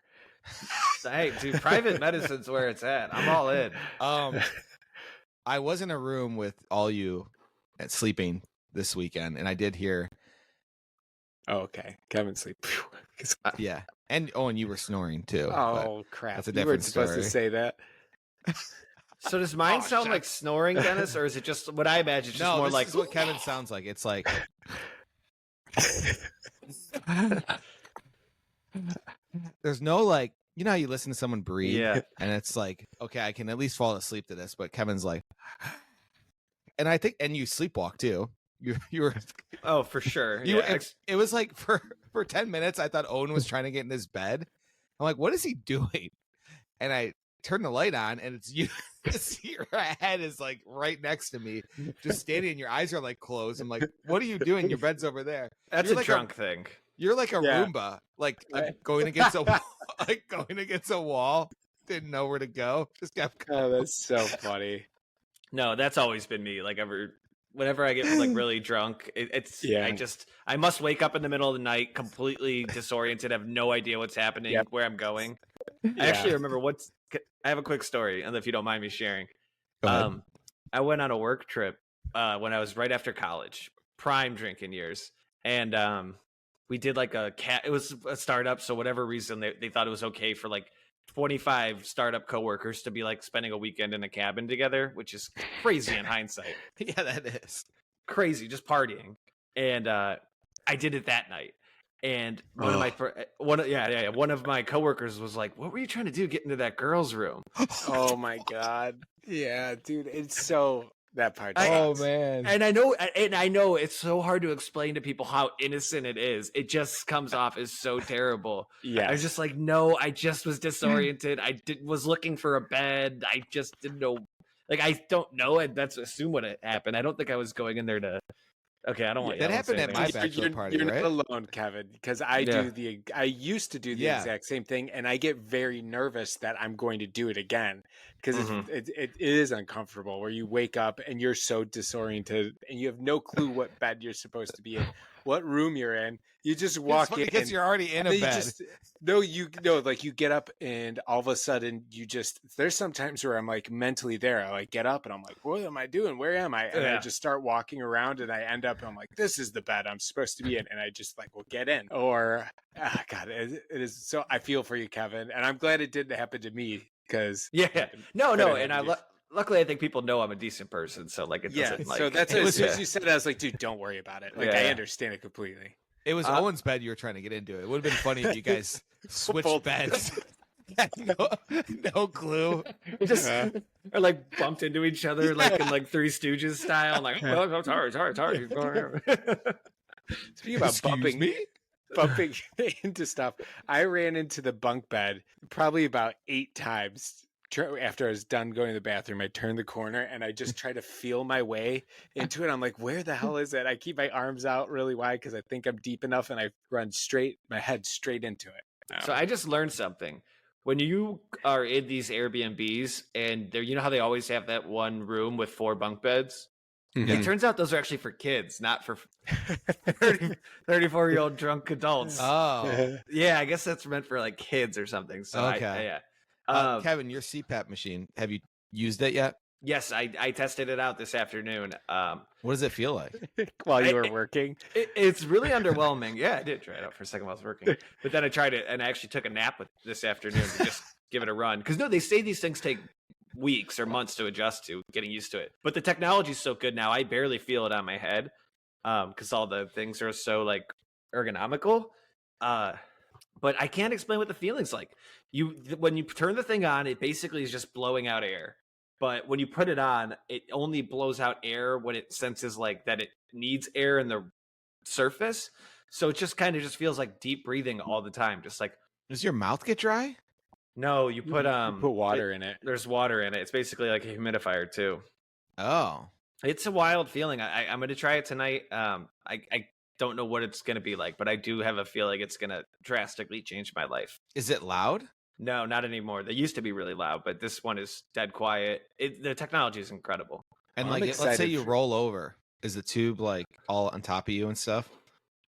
Hey, dude, private medicine's where it's at. I'm all in. I was in a room with all you at sleeping this weekend, and I did hear. Oh, okay. Kevin sleep. Yeah, and you were snoring too. Oh crap! That's a different story. Supposed to say that. So does mine sound like snoring, Dennis, or is it just what I imagine? It's just more like what Kevin sounds like. It's like. There's no like, how you listen to someone breathe, and it's like, okay, I can at least fall asleep to this, but Kevin's like, and I think, and you sleepwalk too. You were, oh, for sure. It was like for 10 minutes, I thought Owen was trying to get in his bed. I'm like, what is he doing? And I turned the light on, and it's you. Your head is like right next to me, just standing, and your eyes are like closed. I'm like, what are you doing? Your bed's over there. That's a drunk thing. You're like a Roomba, like going against a wall, didn't know where to go. Just kept going. Oh, that's so funny. No, that's always been me. Like whenever I get like really drunk, I must wake up in the middle of the night, completely disoriented, have no idea what's happening, where I'm going. I actually remember I have a quick story, and if you don't mind me sharing. I went on a work trip when I was right after college, prime drinking years, and we did like it was a startup, so whatever reason they thought it was okay for like 25 startup coworkers to be like spending a weekend in a cabin together, which is crazy in hindsight. Yeah, that is crazy, just partying. And I did it that night. And one of my coworkers was like, "What were you trying to do? Get into that girl's room?" Oh my god, yeah, dude, it's so that part. Man, and I know it's so hard to explain to people how innocent it is. It just comes off as so terrible. Yeah, I was just like, no, I just was disoriented. Was looking for a bed. I just didn't know. Like, I don't know, and that's assume what happened. I don't think I was going in there to. Okay, I don't want that happened at my bachelor party. You're right? not alone, Kevin, because I used to do the exact same thing, and I get very nervous that I'm going to do it again because it is uncomfortable. Where you wake up and you're so disoriented, and you have no clue what bed you're supposed to be in, what room you're in. You just walk in because you're already in a bed. Like you get up and all of a sudden there's some times where I'm like mentally there. I like get up and I'm like, what am I doing? Where am I? And I just start walking around and I end up and I'm like, this is the bed I'm supposed to be in. And I just like, will get in or God, it is. So I feel for you, Kevin. And I'm glad it didn't happen to me because no. And luckily, I think people know I'm a decent person, so like it doesn't like. So that's it as was- soon as you said it, I was like, dude, don't worry about it. Like I Yeah. understand it completely. It was Owen's bed you were trying to get into. It would have been funny if you guys switched Both. beds. no clue. We just or like bumped into each other like in like Three Stooges style. Like, oh, sorry. Speaking about Excuse me? bumping into stuff, I ran into the bunk bed probably about 8 times after I was done going to the bathroom. I turned the corner and I just try to feel my way into it. I'm like, where the hell is it? I keep my arms out really wide because I think I'm deep enough, and I run my head straight into it. So I just learned something. When you are in these Airbnbs and there, you know how they always have that one room with 4 bunk beds? It turns out those are actually for kids, not for 34-year-old drunk adults. Oh. Yeah, I guess that's meant for like kids or something. So Okay. Kevin, your CPAP machine, have you used it yet? Yes, I tested it out this afternoon. What does it feel like? While you were working. It's really underwhelming. Yeah, I did try it out for a second while I was working, but then I tried it and I actually took a nap this afternoon to just give it a run. Because no, they say these things take weeks or months to adjust to, getting used to it. But the technology's so good now, I barely feel it on my head because all the things are so like ergonomical. But I can't explain what the feeling's like. When you turn the thing on, it basically is just blowing out air. But when you put it on, it only blows out air when it senses like that it needs air in the surface. So it just kind of just feels like deep breathing all the time. Just like, Does your mouth get dry? no, you put water in it. There's water in it. It's basically like a humidifier too. Oh. It's a wild feeling. I'm going to try it tonight. I don't know what it's going to be like, but I do have a feeling it's going to drastically change my life. Is it loud? No, not anymore. They used to be really loud, but this one is dead quiet. The technology is incredible. And Well, I'm like, let's say excited you for- roll over. Is the tube like all on top of you and stuff?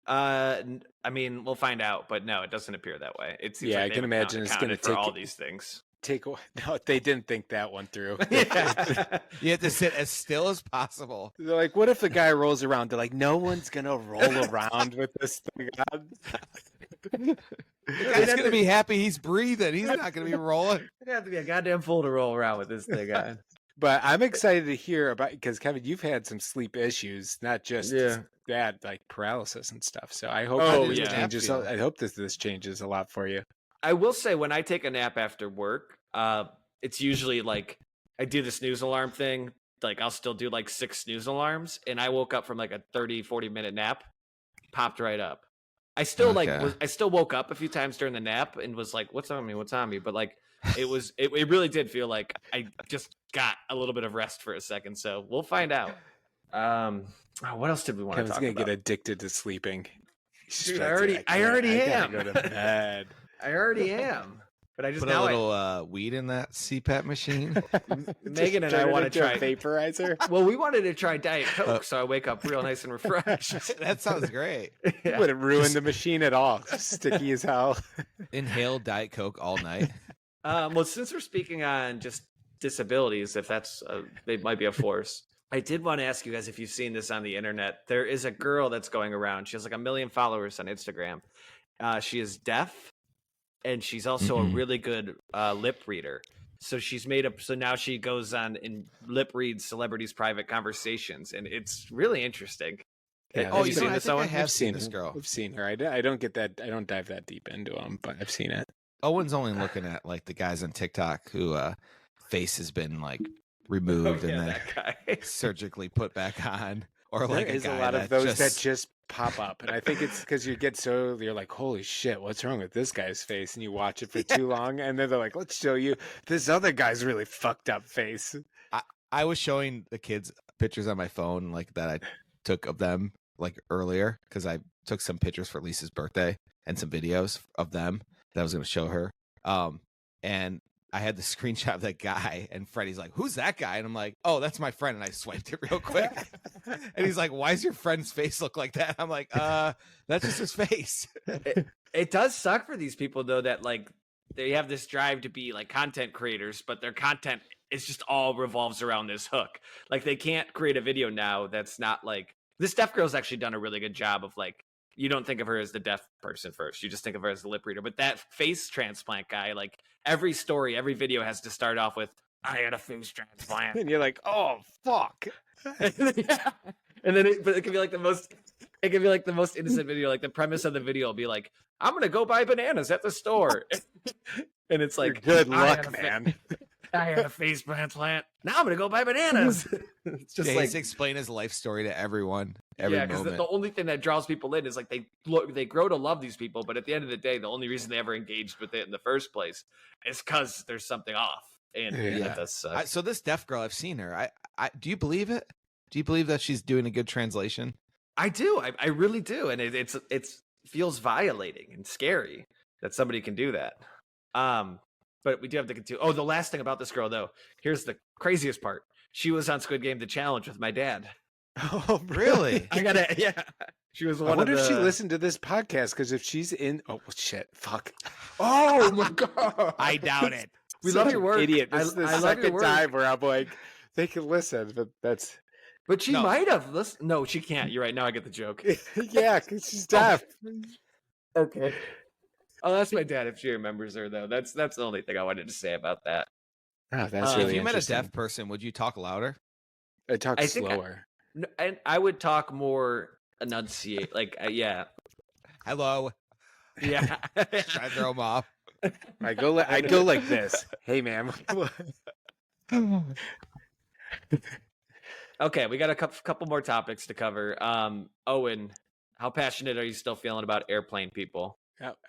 I mean, we'll find out, but no, it doesn't appear that way. It seems Yeah, like I they can have imagine it's accounted gonna for all take- these things. No, they didn't think that one through. Yeah. You have to sit as still as possible. They're like, what if the guy rolls around? They're like, no one's gonna roll around with this thing on. The guy's gonna be happy he's breathing. He's not gonna be rolling. It'd have to be a goddamn fool to roll around with this thing on. But I'm excited to hear about, because Kevin, you've had some sleep issues, not just that, like paralysis and stuff. So I hope Oh, this yeah. changes. I hope this changes a lot for you. I will say when I take a nap after work, it's usually like I do the snooze alarm thing. Like I'll still do like 6 snooze alarms, and I woke up from like a 30-40 minute nap, popped right up. I still I still woke up a few times during the nap and was like, what's on me? But like it really did feel like I just got a little bit of rest for a second. So we'll find out. What else did we want to Kevin's talk gonna about? get addicted to sleeping. Dude, I already am. Go to bed. I already am. But I just Put a little weed in that CPAP machine. Megan and Turn I it want to into try a vaporizer. Well, we wanted to try Diet Coke, so I wake up real nice and refreshed. That sounds great. You wouldn't ruin the machine at all. Sticky as hell. Inhale Diet Coke all night. Well, since we're speaking on just disabilities, if that's it might be a force. I did want to ask you guys if you've seen this on the internet. There is a girl that's going around. She has like 1 million followers on Instagram. She is deaf, and she's also a really good lip reader. So she's made up. So now she goes on and lip reads celebrities' private conversations, and it's really interesting. Yeah, Have you you know, seen I this, think I Owen? have I've seen this girl. I've seen her. I don't get that. I don't dive that deep into them, but I've seen it. Owen's only looking at like the guys on TikTok who face has been like removed and then that guy. surgically put back on, or like There is a guy lot of that those that just pop up, and I think it's because you're like, holy shit, what's wrong with this guy's face? And you watch it for too long, and then they're like, let's show you this other guy's really fucked up face. I was showing the kids pictures on my phone like that I took of them like earlier because I took some pictures for Lisa's birthday and some videos of them that I was going to show her. And I had the screenshot of that guy, and Freddie's like, who's that guy? And I'm like, oh, that's my friend. And I swiped it real quick. And he's like, why does your friend's face look like that? I'm like, that's just his face. It does suck for these people though that like they have this drive to be like content creators, but their content is just all revolves around this hook. Like they can't create a video now that's not like this deaf girl's actually done a really good job of like you don't think of her as the deaf person first. You just think of her as the lip reader. But that face transplant guy, like every story, every video has to start off with I had a face transplant. And you're like, oh fuck. Yeah. And then but it could be like the most innocent video. Like the premise of the video will be like, I'm gonna go buy bananas at the store. And it's like, Good I had luck, a man. I had a face transplant. Now I'm gonna go buy bananas. It's just Yeah, like he's explain his life story to everyone every yeah, because moment. the only thing that draws people in is like they grow to love these people, but at the end of the day, the only reason they ever engaged with it in the first place is because there's something off. And Yeah. that does suck. So this deaf girl, I've seen her. I do you believe it? Do you believe that she's doing a good translation? I do. I really do, and it's feels violating and scary that somebody can do that. But we do have to continue. Oh, the last thing about this girl, though. Here's the craziest part. She was on Squid Game: The Challenge with my dad. Oh, really? I gotta, yeah. She was one I wonder of the... if she listened to this podcast, because if she's in, oh shit, fuck. Oh my god, I doubt it. We Such love your an work. idiot. This is the I love your second work. time where I'm like, they can listen, but that's But she No. might have listened. No, she can't. You're right. Now I get the joke. yeah, because she's deaf. Okay. I'll ask my dad if she remembers her, though. That's the only thing I wanted to say about that. Oh, that's If really If you met a interesting. deaf person, would you talk louder? I talk I think slower. No, and I would talk more enunciate. Like, yeah. Hello. Yeah. Try to throw him off. I go like this. Hey, ma'am. Okay, we got a couple more topics to cover. Owen, how passionate are you still feeling about airplane people?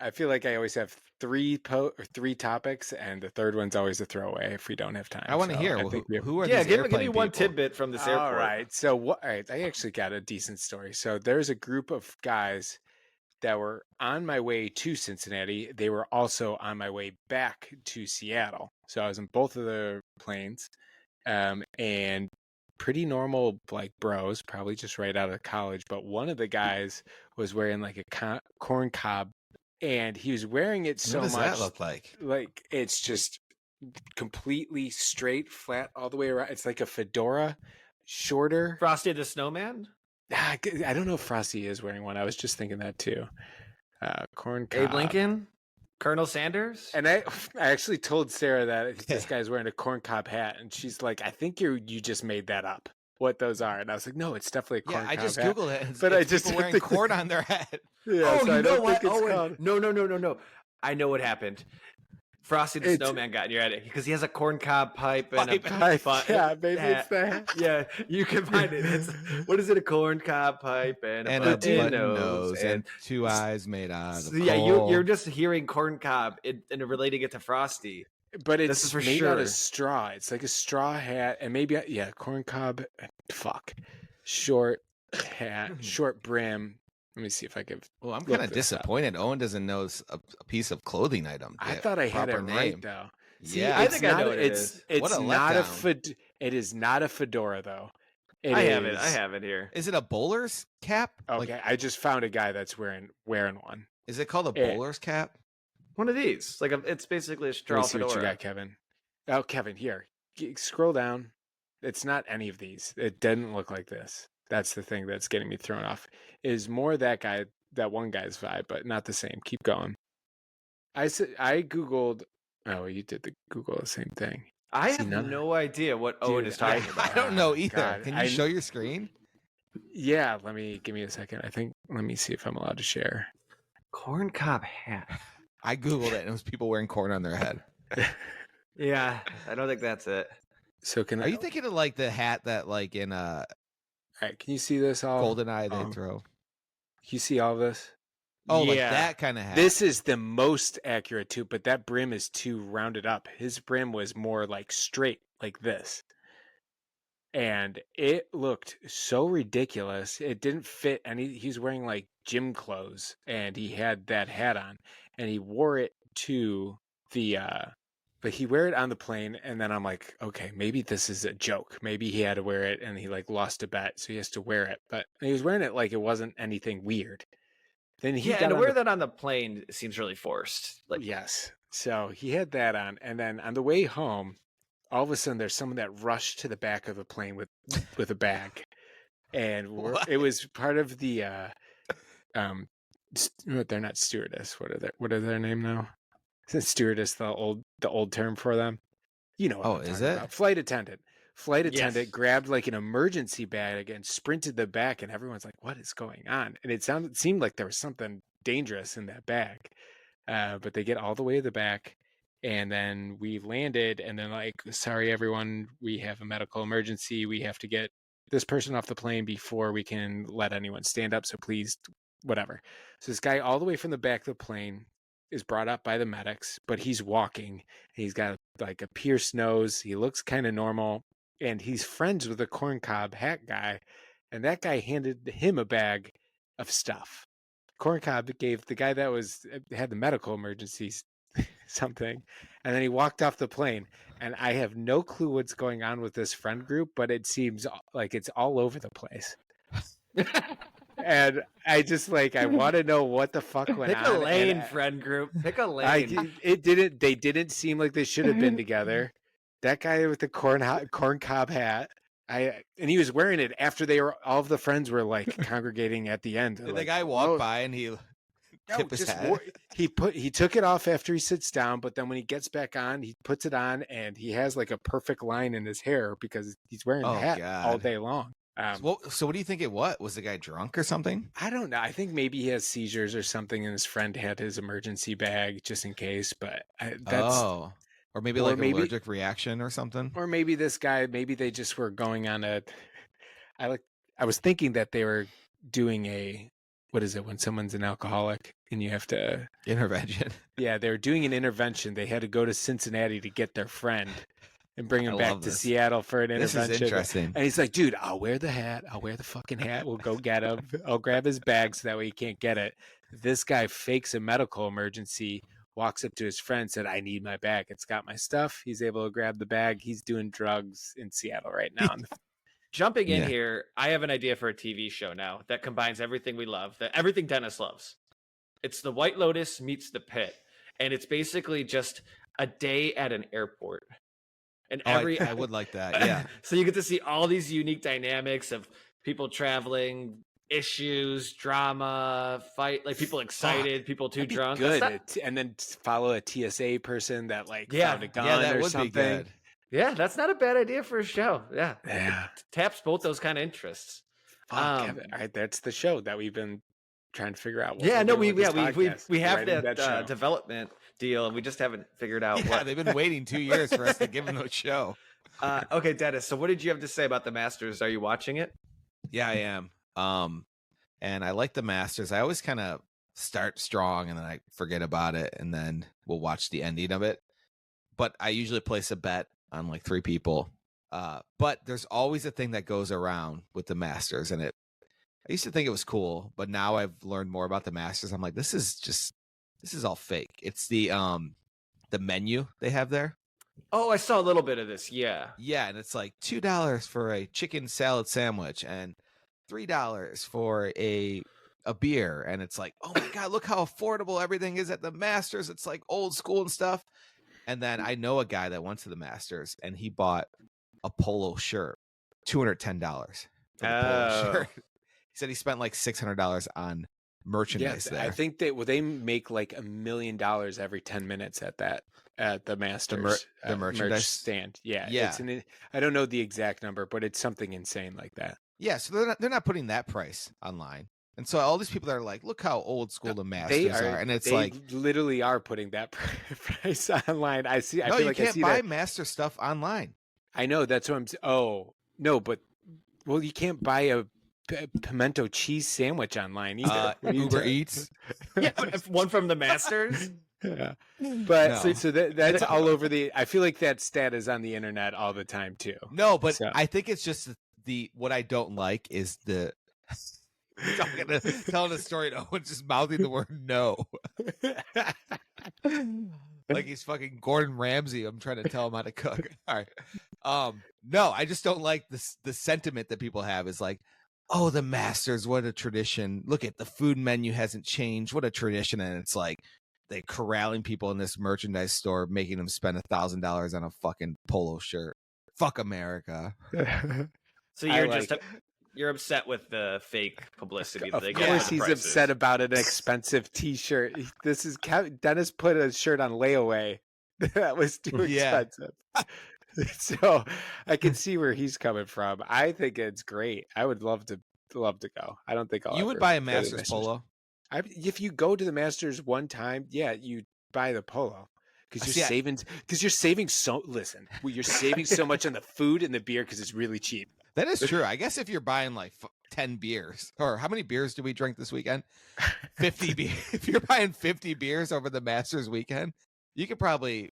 I feel like I always have three topics, and the third one's always a throwaway if we don't have time. I want to So hear I think we have- who are Yeah, these give me airplane one people? tidbit from this airport. All right. So what? All right, I actually got a decent story. So there's a group of guys that were on my way to Cincinnati. They were also on my way back to Seattle. So I was in both of the planes, and pretty normal, like bros, probably just right out of college. But one of the guys was wearing like a corn cob, and he was wearing it so what does much, that look like? like it's just completely straight, flat all the way around. It's like a fedora, shorter. Frosty the Snowman? I don't know if Frosty is wearing one. I was just thinking that too. Corn cob. Abe Lincoln? Colonel Sanders? And I actually told Sarah that this guy's wearing a corn cob hat, and she's like, "I think you just made that up. What those are?" And I was like, "No, it's definitely a corn Yeah, cob I just hat." googled it. And But it's I just people wearing think- corn on their head. Yeah, so I don't think it's Owen, called. No. I know what happened. Frosty the It's- Snowman got in your head because he has a corn cob pipe and a Pipe. Yeah, maybe it's that. Yeah, you can find it. It's what is it? A corn cob pipe and And a a button button nose nose and two eyes made out of yeah, coal. you're just hearing corn cob and relating it to Frosty. But This it's is for made out sure. of straw. It's like a straw hat, and maybe corn cob. Fuck, short hat, short brim. Let me see if I can. Well, I'm look kind of this up. disappointed. Owen doesn't know a piece of clothing item. I the thought I had it proper right name. though. See, Yeah, I it's think I not know a- what it it's is. What it's a not letdown. It is not a fedora though. It I have it. is- I have it here. Is it a bowler's cap? Okay, Like, I just found a guy that's wearing one. is it called a Yeah. bowler's cap? One of these. Like it's basically a Let straw me see what you fedora. got, Kevin. Oh, Kevin, here. Scroll down. It's not any of these. It didn't look like this. That's the thing that's getting me thrown off. Is more that one guy's vibe, but not the same. Keep going. I googled. Oh, you did the Google the same thing. I See, have none- no idea what Owen Dude, is talking I about. don't know either. God, Can you show your screen? Yeah, give me a second. Let me see if I'm allowed to share. Corn cob hat. I googled it and it was people wearing corn on their head. Yeah, I don't think that's it. So can Are you thinking of like the hat that like in All right, can you see this all? GoldenEye they um, throw? Can you see all of this? Oh, like yeah. that kind of hat. This is the most accurate too, but that brim is too rounded up. His brim was more like straight, like this. And it looked so ridiculous. It didn't fit any. He's wearing like gym clothes, and he had that hat on, and he wore it to the. But he wear it on the plane, and then I'm like, okay, maybe this is a joke. Maybe he had to wear it, and he like lost a bet, so he has to wear it. But he was wearing it like it wasn't anything weird. Then he Yeah, got and to on wear the that on the plane seems really forced. Like, yes. So he had that on, and then on the way home, all of a sudden there's someone that rushed to the back of the plane with a bag, and it was part of the they're not stewardess. What are their name now? Isn't stewardess the old term for them? You know what Oh, I'm is talking it? about. Flight attendant Yes. grabbed like an emergency bag and sprinted the back, and everyone's like, what is going on? And it seemed like there was something dangerous in that bag. But they get all the way to the back, and then we landed, and then like, sorry everyone, we have a medical emergency. We have to get this person off the plane before we can let anyone stand up. So please, whatever. So this guy all the way from the back of the plane is brought up by the medics, but he's walking. He's got like a pierced nose. He looks kind of normal, and he's friends with the corncob hat guy, and that guy handed him a bag of stuff. Corncob gave the guy that had the medical emergencies something, and then he walked off the plane. And I have no clue what's going on with this friend group, but it seems like it's all over the place. And I just like, I want to know what the fuck went Pick on. a lane, friend group. Pick a lane. They didn't seem like they should have been together. That guy with the corn cob hat, and he was wearing it after all of the friends were like congregating at the end. Did the like, guy walk by and he tip his hat? He took it off after he sits down, but then when he gets back on, he puts it on, and he has like a perfect line in his hair because he's wearing the hat all day long. So what do you think it was? Was the guy drunk or something? I don't know. I think maybe he has seizures or something, and his friend had his emergency bag just in case. But or maybe like an allergic reaction or something. Or maybe this guy, maybe they just were going on I was thinking that they were doing what is it when someone's an alcoholic and you have to intervention? Yeah, they were doing an intervention. They had to go to Cincinnati to get their friend and bring him back to Seattle for an intervention. This is interesting. And he's like, dude, I'll wear the hat. I'll wear the fucking hat. We'll go get him. I'll grab his bag so that way he can't get it. This guy fakes a medical emergency, walks up to his friend, said, I need my bag. It's got my stuff. He's able to grab the bag. He's doing drugs in Seattle right now. Jumping in here, I have an idea for a TV show now that combines everything we love, everything Dennis loves. It's the White Lotus meets the Pitt. And it's basically just a day at an airport. And I would like that. Yeah. So you get to see all these unique dynamics of people traveling, issues, drama, fight, like people excited, people too drunk. Good. And then follow a TSA person that found a gun that or would something. Be good. Yeah, that's not a bad idea for a show. Yeah. It taps both those kind of interests. All right, that's the show that we've been trying to figure out. We have that development deal, and we just haven't figured out what. They've been waiting 2 years for us to give them a show. Okay, Dennis. So, what did you have to say about the Masters? Are you watching it? Yeah, I am. And I like the Masters. I always kind of start strong, and then I forget about it, and then we'll watch the ending of it. But I usually place a bet on like 3 people. But there's always a thing that goes around with the Masters, and I used to think it was cool, but now I've learned more about the Masters. I'm like, this is all fake. It's the menu they have there. Oh, I saw a little bit of this. Yeah. Yeah, and it's like $2 for a chicken salad sandwich and $3 for a beer, and it's like, oh my god, look how affordable everything is at the Masters. It's like old school and stuff. And then I know a guy that went to the Masters, and he bought a polo shirt, $210 for the polo shirt. He said he spent like $600 on merchandise there. I think they make like $1 million every 10 minutes at the Masters the merchandise merch stand. Yeah. I don't know the exact number, but it's something insane like that. Yeah, so they're not putting that price online. And so all these people that are like, look how old school the Masters are. And it's they literally are putting that price online. I feel you like can't buy Master stuff online. I know, that's what I'm saying. Oh, no, but you can't buy a pimento cheese sandwich online either. Uber Eats. Yeah, one from the Masters. Yeah. But so that's all over I feel like that stat is on the internet all the time too. No, but I think it's just what I don't like is I'm gonna tell the story and Owen's just mouthing the word no. Like he's fucking Gordon Ramsay. I'm trying to tell him how to cook. All right. No, I just don't like the sentiment that people have is like, oh, the Masters, what a tradition. Look at the food menu hasn't changed. What a tradition. And it's like they corralling people in this merchandise store, making them spend $1,000 on a fucking polo shirt. Fuck America. So you're upset with the fake publicity that they get. Of course he's upset about an expensive t-shirt. Dennis put a shirt on layaway That was too Yeah. expensive. So I can see where he's coming from. I think it's great. I would love to go. I don't think I'll You would ever buy a go to the Masters polo. If you go to the Masters one time, yeah, you buy the polo because you're saving. Because you're saving so. Listen, you're saving so much on the food and the beer because it's really cheap. That is true. I guess if you're buying like 10 beers, or how many beers did we drink this weekend? 50 beers. If you're buying 50 beers over the Masters weekend, you could probably,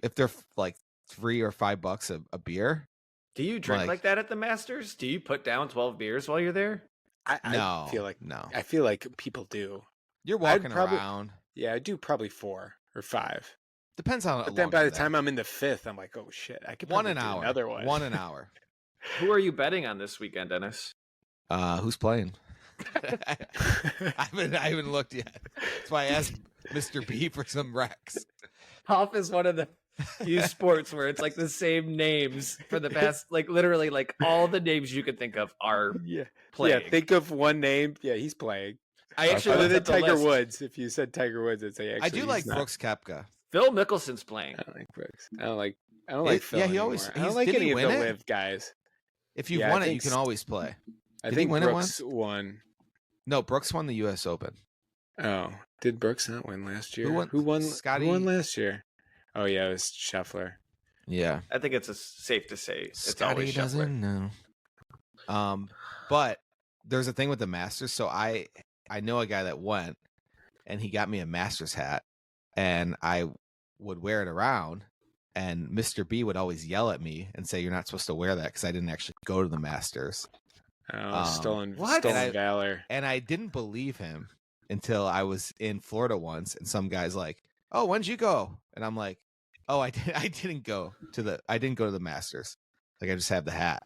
if they're like $3 or $5 a beer. Do you drink like that at the Masters? Do you put down 12 beers while you're there? I feel like no. I feel like people do. You're walking around. Yeah, I do probably 4 or 5. Depends on. But then by the time I'm in the 5th, I'm like, oh shit, I could one probably an do hour. Another one. 1 an hour. Who are you betting on this weekend, Dennis? Who's playing? I haven't looked yet. That's why I asked Mr. B for some recs. Golf is one of the few sports where it's like the same names for the past, like literally, like all the names you could think of are playing. Yeah, think of one name. Yeah, he's playing. I actually other than Tiger Woods. If you said Tiger Woods, I'd say actually. I do like Brooks Koepka. Phil Mickelson's playing. I don't like Brooks. I don't like Phil. Yeah, anymore. I don't like any of the live guys. If you've won it, you can always play. I think Brooks won. No, Brooks won the U.S. Open. Oh, did Brooks not win last year? Who won? Scotty? Who won last year? Oh yeah, it was Scheffler. Yeah, I think it's safe to say Scotty doesn't know. But there's a thing with the Masters. So I know a guy that went, and he got me a Masters hat, and I would wear it around. And Mr. B would always yell at me and say, "You're not supposed to wear that," because I didn't actually go to the Masters. Oh, stolen valor. And I didn't believe him until I was in Florida once, and some guy's like, "Oh, when'd you go?" And I'm like, "Oh, I didn't go to the Masters. Like, I just have the hat."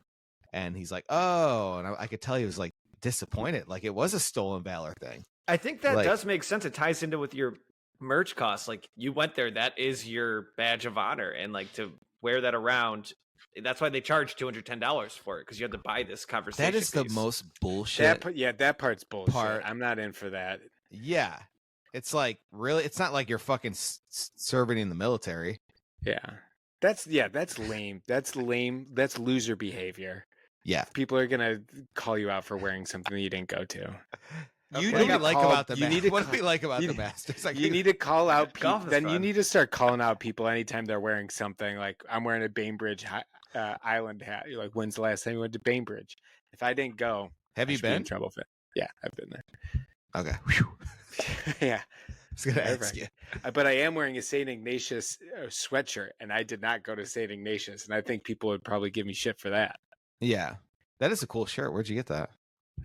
And he's like, "Oh," and I could tell he was like disappointed. Like, it was a stolen valor thing. I think that does make sense. It ties into with your merch costs. Like, you went there, that is your badge of honor, and like to wear that around. That's why they charge $210 for it, because you have to buy this conversation. That is the most bullshit. That part's bullshit. I'm not in for that. Yeah, it's like, really, it's not like you're fucking serving in the military. Yeah, that's lame. That's lame. That's loser behavior. Yeah, people are gonna call you out for wearing something that you didn't go to. What do we like about the Masters? You need to call out people. Then you need to start calling out people anytime they're wearing something. Like, I'm wearing a Bainbridge Island hat. You're like, when's the last time you went to Bainbridge? If I didn't go, have you been in trouble for it? Yeah, I've been there. Okay. Yeah. I was gonna ask you. But I am wearing a St. Ignatius sweatshirt, and I did not go to St. Ignatius, and I think people would probably give me shit for that. Yeah, that is a cool shirt. Where'd you get that?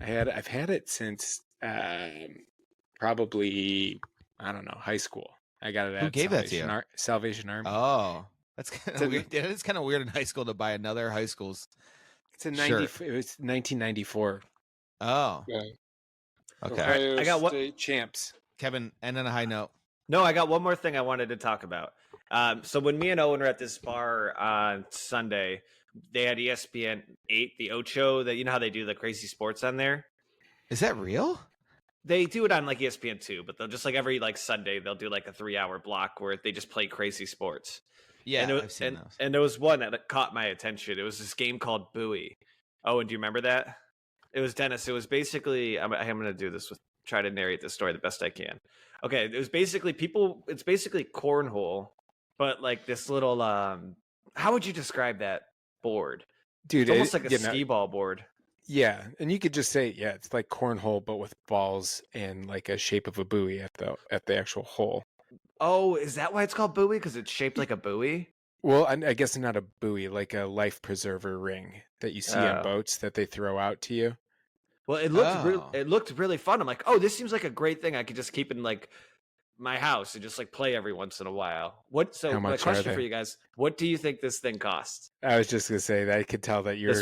I've had it since probably, I don't know, high school. I got it at Who gave that to you? Salvation Army. Oh, that's kind of weird. It's kind of weird in high school to buy another high school's. It's a 90. It was 1994. Oh, yeah. Okay. Ohio I got State champs. Kevin, and on a high note. No, I got one more thing I wanted to talk about. So when me and Owen were at this bar on Sunday, they had ESPN 8, the Ocho. That, you know how they do the crazy sports on there. Is that real? They do it on like ESPN 2, but they'll just like every like Sunday they'll do like a 3-hour block where they just play crazy sports. Yeah, I've seen those. And there was one that caught my attention. It was this game called Bowie. Oh, and do you remember that? It was Dennis. It was basically, I'm going to do this try to narrate this story the best I can. Okay, it was basically it's basically cornhole, but like this little, how would you describe that board? Dude, it's almost like a skee ball board. Yeah, and you could just say, it's like cornhole, but with balls and like a shape of a buoy at the actual hole. Oh, is that why it's called Bowie? Because it's shaped like a buoy? Well, I guess not a buoy, like a life preserver ring that you see on boats that they throw out to you. Well, it looked really fun. I'm like, oh, this seems like a great thing. I could just keep in like my house and just like play every once in a while. My question for you guys: what do you think this thing costs? I was just gonna say that I could tell that you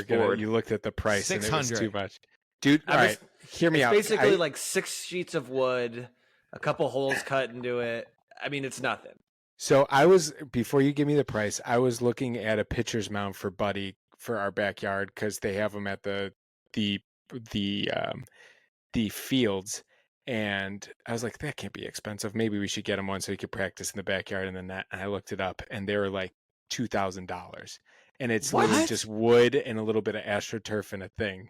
looked at the price and it was too much, dude. All right, hear me out. It's basically like 6 sheets of wood, a couple holes cut into it. I mean, it's nothing. So before you give me the price, I was looking at a pitcher's mound for Buddy for our backyard because they have them at the fields, And I was like, that can't be expensive. Maybe we should get him one so he could practice in the backyard and the net. And I looked it up, and they were like $2,000. And it's literally What? just wood and a little bit of AstroTurf and a thing.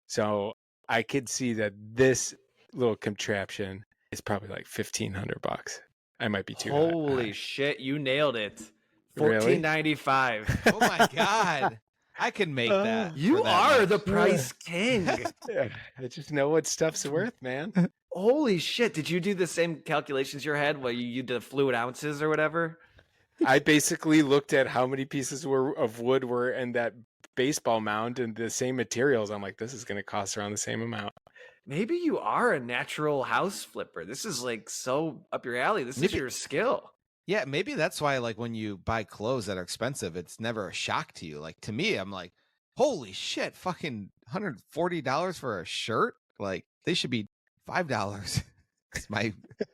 So I could see that this little contraption is probably like $1,500. I might be too high. Holy shit, you nailed it. Really? $14.95. Oh my god. I can make that. You for that are much. the price king. Yeah, I just know what stuff's worth, man. Holy shit. Did you do the same calculations you had where you did fluid ounces or whatever? I basically looked at how many pieces of wood were in that baseball mound and the same materials. I'm like, this is going to cost around the same amount. Maybe you are a natural house flipper. This is like so up your alley. This is Maybe- your skill. Yeah, maybe that's why, like, when you buy clothes that are expensive, it's never a shock to you. Like, to me, I'm like, holy shit, fucking $140 for a shirt? Like, they should be $5.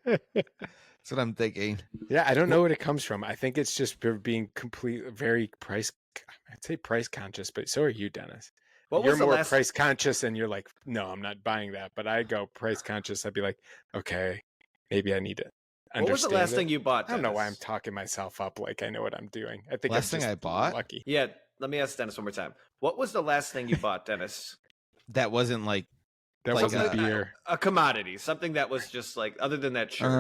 That's what I'm thinking. Yeah, I don't know what it comes from. I think it's just being very I'd say price conscious, but so are you, Dennis. You're more price conscious and you're like, no, I'm not buying that. But I go price conscious. I'd be like, okay, maybe I need to understand. What was the last thing you bought, I don't know why I'm Dennis? talking myself up like I know what I'm doing. I think Last I'm thing just I bought? lucky. Yeah, let me ask Dennis one more time. What was the last thing you bought, Dennis? That wasn't like That like wasn't a- beer. A commodity, something that was just like, other than that shirt,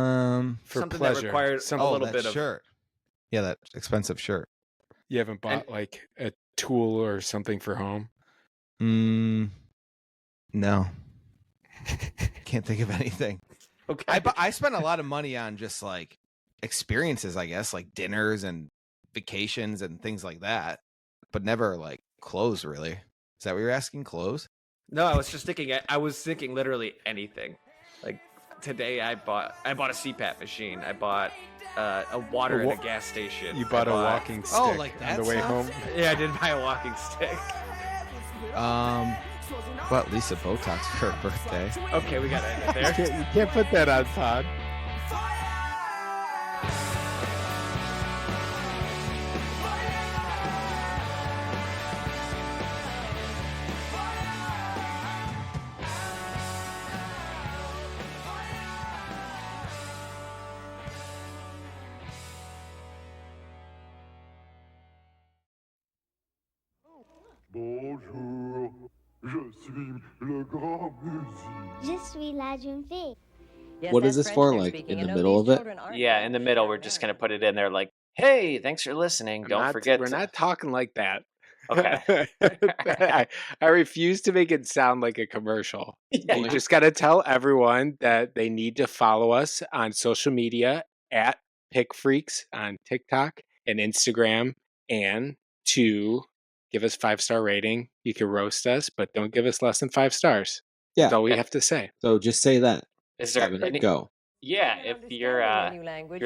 For something pleasure. that required a little that bit of. shirt. Yeah, that expensive shirt. You haven't bought like a tool or something for home? No. Can't think of anything. Okay. I spent a lot of money on just like experiences, I guess, like dinners and vacations and things like that, but never like clothes, really. Is that what you're asking? Clothes? No, I was just thinking. I was thinking literally anything. Like today, I bought a CPAP machine. I bought a water at a gas station. You bought I a walking stick like on that the way stuff? home? Yeah, I did buy a walking stick. Bought Lisa Botox for her birthday. Okay, we gotta end it there. You can't put that on pod. Bonjour, je suis le grand musique. Je suis la jeune fille. What is this for? Like in the middle of it? Yeah, in the middle, we're just gonna put it in there. Like, hey, thanks for listening. Don't forget. We're not talking like that. Okay. I refuse to make it sound like a commercial. Yeah. You just got to tell everyone that they need to follow us on social media at Pick Freaks on TikTok and Instagram, and to give us 5-star rating. You can roast us, but don't give us less than 5 stars. Yeah. That's all we have to say. So just say that. Is there 7 any? go. Yeah, if you're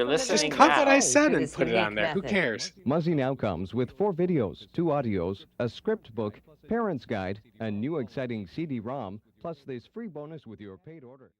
listening Just cut now, what I said and put it on there. Who cares? Muzzy now comes with 4 videos, 2 audios, a script book, parent's guide, a new exciting CD-ROM, plus this free bonus with your paid order.